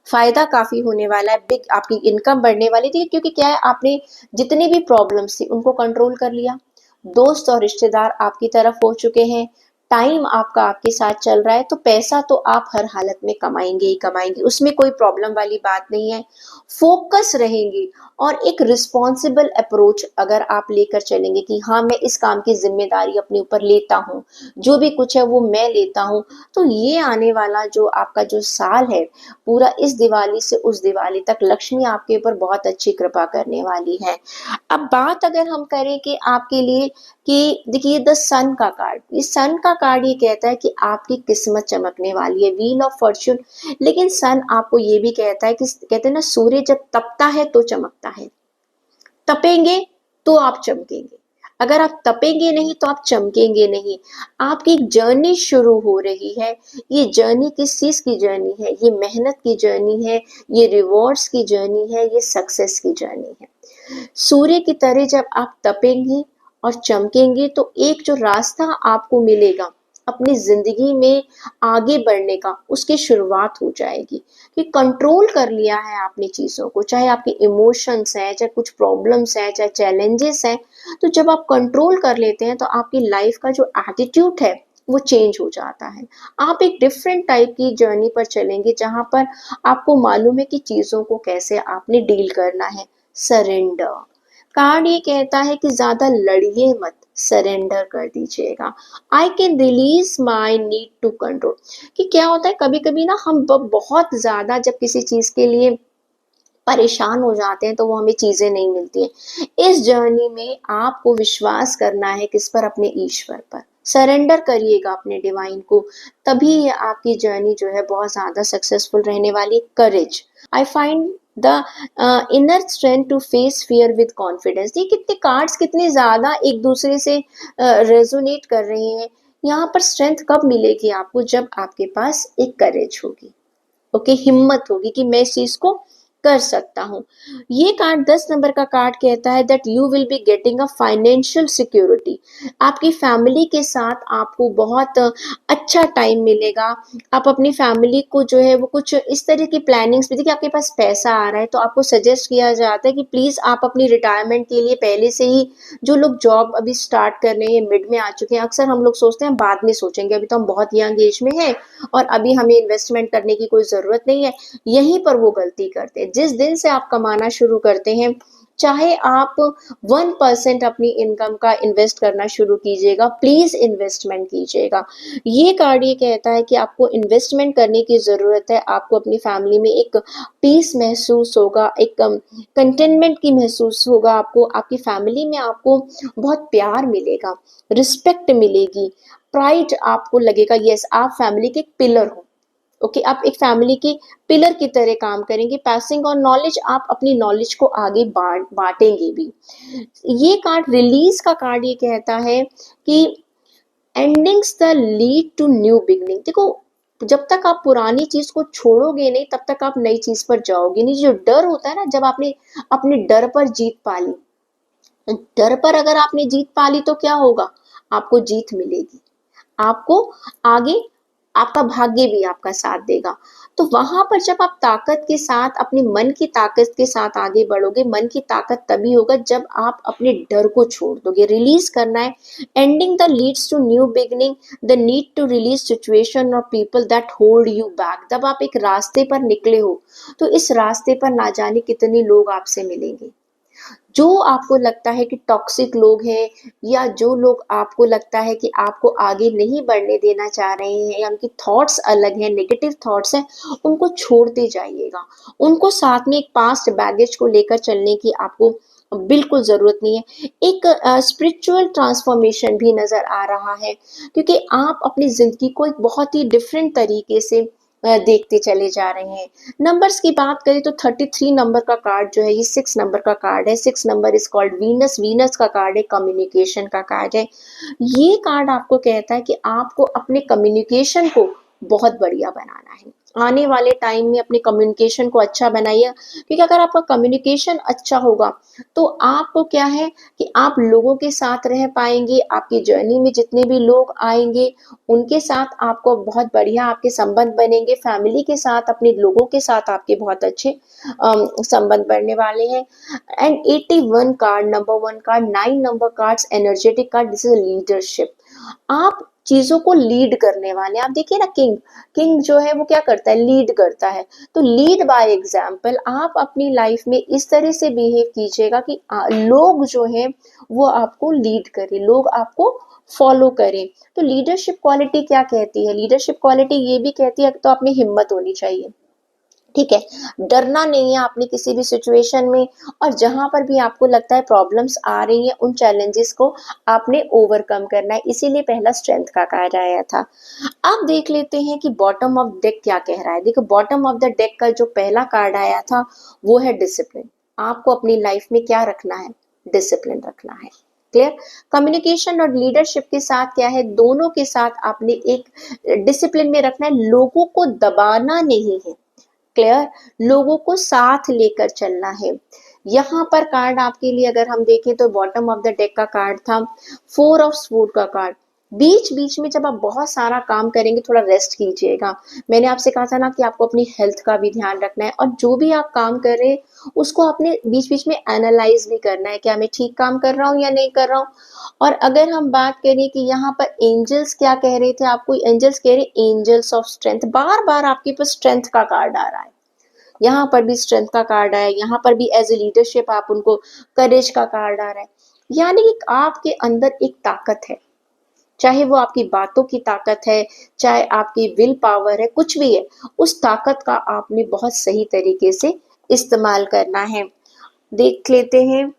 फ़ायदा काफ़ी होने वाला है, बिग आपकी इनकम बढ़ने वाली थी क्योंकि क्या है आपने जितनी भी प्रॉब्लम्स थी उनको कंट्रोल कर लिया। दोस्त और रिश्तेदार आपकी तरफ हो चुके हैं, टाइम आपका आपके साथ चल रहा है तो पैसा तो आप हर हालत में कमाएँगे ही कमाएँगे, उसमें कोई प्रॉब्लम वाली बात नहीं है। फ़ोकस रहेंगे और एक रिस्पॉन्सिबल अप्रोच अगर आप लेकर चलेंगे कि हाँ, मैं इस काम की ज़िम्मेदारी अपने ऊपर लेता हूँ, जो भी कुछ है वो मैं लेता हूँ, तो ये आने वाला जो आपका जो साल है पूरा इस दिवाली से उस दिवाली तक लक्ष्मी आपके ऊपर बहुत अच्छी कृपा करने वाली है। अब बात अगर हम करें कि आपके लिए कि देखिए द सन का कार्ड, ये सन का कार्ड ये कहता है कि आपकी किस्मत चमकने वाली है, व्हील ऑफ फॉर्च्यून लेकिन सन आपको ये भी कहता है कि कहते हैं ना सूर्य जब तपता है तो चमकता है, तपेंगे तो आप चमकेंगे। अगर आप तपेंगे नहीं तो आप चमकेंगे नहीं। आपकी एक जर्नी शुरू हो रही है। ये जर्नी किस चीज़ की जर्नी है? ये मेहनत की जर्नी है, ये रिवॉर्ड्स की जर्नी है, ये सक्सेस की जर्नी है। सूर्य की तरह जब आप तपेंगे और चमकेंगे तो एक जो रास्ता आपको मिलेगा अपनी ज़िंदगी में आगे बढ़ने का उसकी शुरुआत हो जाएगी। कि कंट्रोल कर लिया है आपने चीज़ों को, चाहे आपके इमोशंस हैं, चाहे कुछ प्रॉब्लम्स हैं, चाहे चैलेंजेस हैं, तो जब आप कंट्रोल कर लेते हैं तो आपकी लाइफ का जो एटीट्यूड है वो चेंज हो जाता है। आप एक डिफरेंट टाइप की जर्नी पर चलेंगे जहाँ पर आपको मालूम है कि चीज़ों को कैसे आपने डील करना है। सरेंडर कार्ड ये कहता है कि ज़्यादा लड़िए मत, सरेंडर कर दीजिएगा। I can release my need to control. कि क्या होता है कभी कभी ना हम बहुत ज़्यादा जब किसी चीज़ के लिए परेशान हो जाते हैं तो वो हमें चीज़ें नहीं मिलती हैं। इस जर्नी में आपको विश्वास करना है किस पर? अपने ईश्वर पर। सरेंडर करिएगा अपने डिवाइन को, तभी ये आपकी जर्नी जो है बहुत ज़्यादा सक्सेसफुल रहने वाली। Courage I find the inner strength to face fear with confidence. ये कितने कार्ड्स कितने ज़्यादा एक दूसरे से रेजोनेट कर रहे हैं। यहाँ पर स्ट्रेंथ कब मिलेगी आपको? जब आपके पास एक करेज होगी, ओके, हिम्मत होगी कि मैं इस चीज को कर सकता हूँ। ये कार्ड 10 नंबर का कार्ड कहता है that you will be getting a financial security. आपकी फैमिली के साथ आपको बहुत अच्छा टाइम मिलेगा। आप अपनी फैमिली को जो है वो कुछ इस तरह की प्लानिंग्स भी, देखिए आपके पास पैसा आ रहा है तो आपको सजेस्ट किया जाता है कि प्लीज आप अपनी रिटायरमेंट के लिए पहले से ही, जो लोग जॉब अभी स्टार्ट कर रहे हैं, मिड में आ चुके हैं, अक्सर हम लोग सोचते हैं बाद में सोचेंगे, अभी तो हम बहुत यंग एज में हैं और अभी हमें इन्वेस्टमेंट करने की कोई ज़रूरत नहीं है। यहीं पर वो गलती करते हैं। जिस दिन से आप कमाना शुरू करते हैं, चाहे आप 1% अपनी इनकम का इन्वेस्ट करना शुरू कीजिएगा, प्लीज़ इन्वेस्टमेंट कीजिएगा। ये कार्ड ये कहता है कि आपको इन्वेस्टमेंट करने की ज़रूरत है। आपको अपनी फैमिली में एक पीस महसूस होगा, एक कंटेनमेंट की महसूस होगा आपको। आपकी फैमिली में आपको बहुत प्यार मिलेगा, रिस्पेक्ट मिलेगी, प्राइड आपको लगेगा, यस आप फैमिली के एक पिलर हो। ओके, आप एक फैमिली के पिलर की तरह काम करेंगे। पासिंग ऑन नॉलेज, आप अपनी नॉलेज को आगे बांटेंगे भी। ये कार्ड रिलीज का कार्ड ये कहता है कि endings the lead to new beginning. देखो, जब तक आप पुरानी चीज को छोड़ोगे नहीं तब तक आप नई चीज पर जाओगे नहीं। जो डर होता है ना, जब आपने अपने डर पर जीत पा ली, डर पर अगर आपने जीत पा ली तो क्या होगा? आपको जीत मिलेगी, आपको आगे आपका भाग्य भी आपका साथ देगा। तो वहां पर जब आप ताकत के साथ, अपने मन की ताकत के साथ आगे बढ़ोगे, मन की ताकत तभी होगा जब आप अपने डर को छोड़ दोगे। रिलीज करना है। Ending the leads to new beginning, the need to release situation और people that hold you back. जब आप एक रास्ते पर निकले हो तो इस रास्ते पर ना जाने कितने लोग आपसे मिलेंगे। जो आपको लगता है कि टॉक्सिक लोग हैं, या जो लोग आपको लगता है कि आपको आगे नहीं बढ़ने देना चाह रहे हैं, या उनकी थॉट्स अलग हैं, नेगेटिव थॉट्स हैं, उनको छोड़ते जाइएगा। उनको साथ में एक पास्ट बैगेज को लेकर चलने की आपको बिल्कुल ज़रूरत नहीं है। एक स्पिरिचुअल ट्रांसफॉर्मेशन भी नज़र आ रहा है, क्योंकि आप अपनी ज़िंदगी को एक बहुत ही डिफरेंट तरीके से देखते चले जा रहे हैं। नंबर्स की बात करें तो 33 नंबर का कार्ड जो है ये 6 नंबर का कार्ड है। 6 number is called Venus. Venus का कार्ड है, कम्युनिकेशन का कार्ड है। ये कार्ड आपको कहता है कि आपको अपने कम्युनिकेशन को बहुत बढ़िया बनाना है। आने वाले टाइम में अपने कम्युनिकेशन को अच्छा बनाइए, क्योंकि अगर आपका कम्युनिकेशन अच्छा होगा तो आपको क्या है कि आप लोगों के साथ रह पाएंगे। आपकी जर्नी में जितने भी लोग आएंगे उनके साथ आपको बहुत बढ़िया आपके संबंध बनेंगे। फैमिली के साथ, अपने लोगों के साथ आपके बहुत अच्छे संबंध बनने वाले हैं। And 81 card, number 1 card, 9 number cards energetic card, this is leadership. आप चीजों को लीड करने वाले हैं। आप देखिए ना, किंग, किंग जो है वो क्या करता है? लीड करता है। तो लीड बाय एग्जाम्पल। आप अपनी लाइफ में इस तरह से बिहेव कीजिएगा कि लोग जो है वो आपको लीड करें, लोग आपको फॉलो करें। तो लीडरशिप क्वालिटी क्या कहती है? लीडरशिप क्वालिटी ये भी कहती है तो आप में हिम्मत होनी चाहिए, ठीक है, डरना नहीं है आपने किसी भी सिचुएशन में। और जहां पर भी आपको लगता है प्रॉब्लम्स आ रही हैं, उन चैलेंजेस को आपने ओवरकम करना है। इसीलिए पहला स्ट्रेंथ का कार्ड आया था। अब देख लेते हैं कि बॉटम ऑफ डेक क्या कह रहा है। देखो, बॉटम ऑफ द डेक का जो पहला कार्ड आया था वो है डिसिप्लिन। आपको अपनी लाइफ में क्या रखना है? डिसिप्लिन रखना है। क्लियर? कम्युनिकेशन और लीडरशिप के साथ क्या है? दोनों के साथ आपने एक डिसिप्लिन में रखना है, लोगों को दबाना नहीं है। क्लियर? लोगों को साथ लेकर चलना है। यहाँ पर कार्ड आपके लिए अगर हम देखें तो बॉटम ऑफ द डेक का कार्ड था 4 ऑफ स्वॉर्ड का कार्ड। बीच-बीच में जब आप बहुत सारा काम करेंगे, थोड़ा रेस्ट कीजिएगा। मैंने आपसे कहा था ना कि आपको अपनी हेल्थ का भी ध्यान रखना है, और जो भी आप काम कर रहे हैं, उसको आपने बीच-बीच में एनालाइज़ भी करना है, क्या मैं ठीक काम कर रहा हूँ या नहीं कर रहा हूँ? और अगर हम बात करें कि यहाँ पर एंजल्स क्या कह रहे थे आपको, एंजल्स कह रहे एंजल्स ऑफ स्ट्रेंथ, बार-बार आपके पास स्ट्रेंथ का कार्ड आ रहा है। यहाँ पर भी स्ट्रेंथ का कार्ड आया, यहाँ पर भी एज़ अ लीडरशिप आप उनको करेज का कार्ड आ रहा है। यानी कि आपके अंदर एक ताकत है, चाहे वो आपकी बातों की ताकत है, चाहे आपकी विल पावर है, कुछ भी है, उस ताकत का आपने बहुत सही तरीके से इस्तेमाल करना है। देख लेते हैं,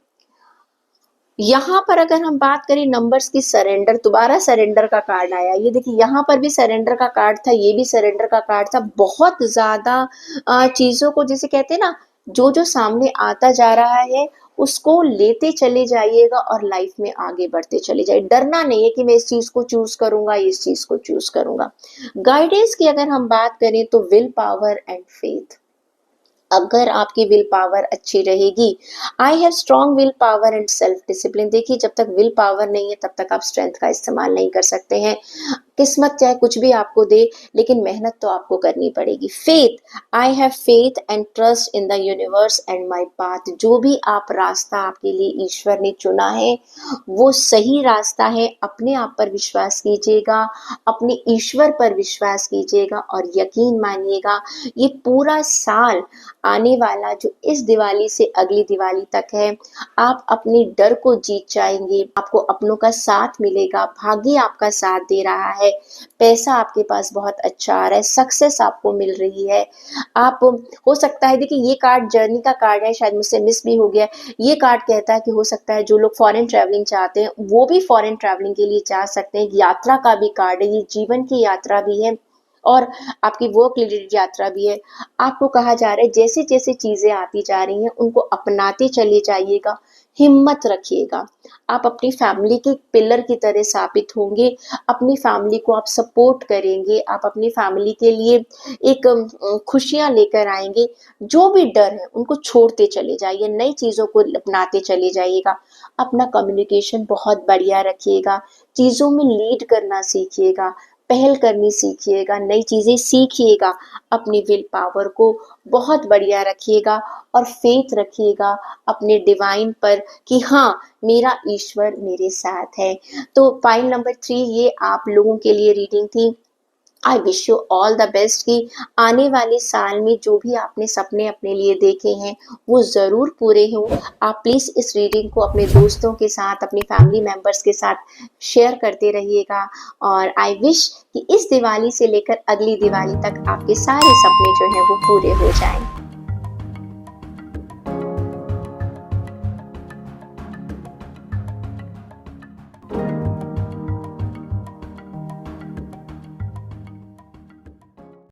यहाँ पर अगर हम बात करें नंबर्स की, सरेंडर, दोबारा सरेंडर का कार्ड आया। ये देखिए, यहाँ पर भी सरेंडर का कार्ड था, ये भी सरेंडर का कार्ड था। बहुत ज़्यादा चीज़ों को, जिसे कहते हैं ना, जो सामने आता जा रहा है, उसको लेते चले जाइएगा और लाइफ में आगे बढ़ते चले जाइए। डरना नहीं है कि मैं इस चीज़ को चूज़ करूँगा, इस चीज़ को चूज़ करूँगा। गाइडेंस की अगर हम बात करें तो विल पावर एंड फेथ। अगर आपकी विल पावर अच्छी रहेगी, I have strong will power and self discipline. देखिए, जब तक विल पावर नहीं है, तब तक आप स्ट्रेंथ का इस्तेमाल नहीं कर सकते हैं। किस्मत चाहे कुछ भी आपको दे, लेकिन मेहनत तो आपको करनी पड़ेगी। Faith, I have faith and trust in the universe and my path. जो भी आप रास्ता आपके लिए ईश्वर ने चुना है, वो सही रास्ता है। अपने आप पर विश्वास कीजिएगा, अपने ईश्वर पर विश्वास कीजिएगा, और यकीन मानिएगा, ये पूरा साल आने वाला जो इस दिवाली से अगली दिवाली तक है, आप अपने डर को जीत जाएंगे। आपको अपनों का साथ मिलेगा, भाग्य आपका साथ दे रहा है, पैसा आपके पास बहुत अच्छा आ रहा है, सक्सेस आपको मिल रही है। आप, हो सकता है, देखिए ये कार्ड जर्नी का कार्ड है, शायद मुझसे मिस भी हो गया। ये कार्ड कहता है कि हो सकता है जो लोग फॉरेन ट्रैवलिंग चाहते हैं, वो भी फॉरेन ट्रैवलिंग के लिए जा सकते हैं। यात्रा का भी कार्ड है, ये जीवन की यात्रा भी है, और आपकी वर्क रिलेटेड यात्रा भी है। आपको कहा जा रहा है, जैसे-जैसे चीज़ें आती जा रही हैं, उनको अपनाते चले जाइएगा, हिम्मत रखिएगा। आप अपनी फैमिली के पिलर की तरह साबित होंगे, अपनी फैमिली को आप सपोर्ट करेंगे, आप अपनी फैमिली के लिए एक खुशियाँ लेकर आएँगे। जो भी डर है, उनको छोड़ते चले जाइए, नई चीज़ों को अपनाते चले जाइएगा। अपना कम्युनिकेशन बहुत बढ़िया रखिएगा, चीज़ों में लीड करना सीखिएगा, पहल करनी सीखिएगा, नई चीज़ें सीखिएगा, अपनी विल पावर को बहुत बढ़िया रखिएगा, और फेथ रखिएगा अपने डिवाइन पर कि हाँ, मेरा ईश्वर मेरे साथ है। तो फाइल नंबर 3, ये आप लोगों के लिए रीडिंग थी। I wish you all the best कि आने वाले साल में जो भी आपने सपने अपने लिए देखे हैं, वो ज़रूर पूरे हों। आप प्लीज़ इस रीडिंग को अपने दोस्तों के साथ, अपनी फैमिली मेंबर्स के साथ शेयर करते रहिएगा, और आई विश कि इस दिवाली से लेकर अगली दिवाली तक आपके सारे सपने जो हैं वो पूरे हो जाएँ।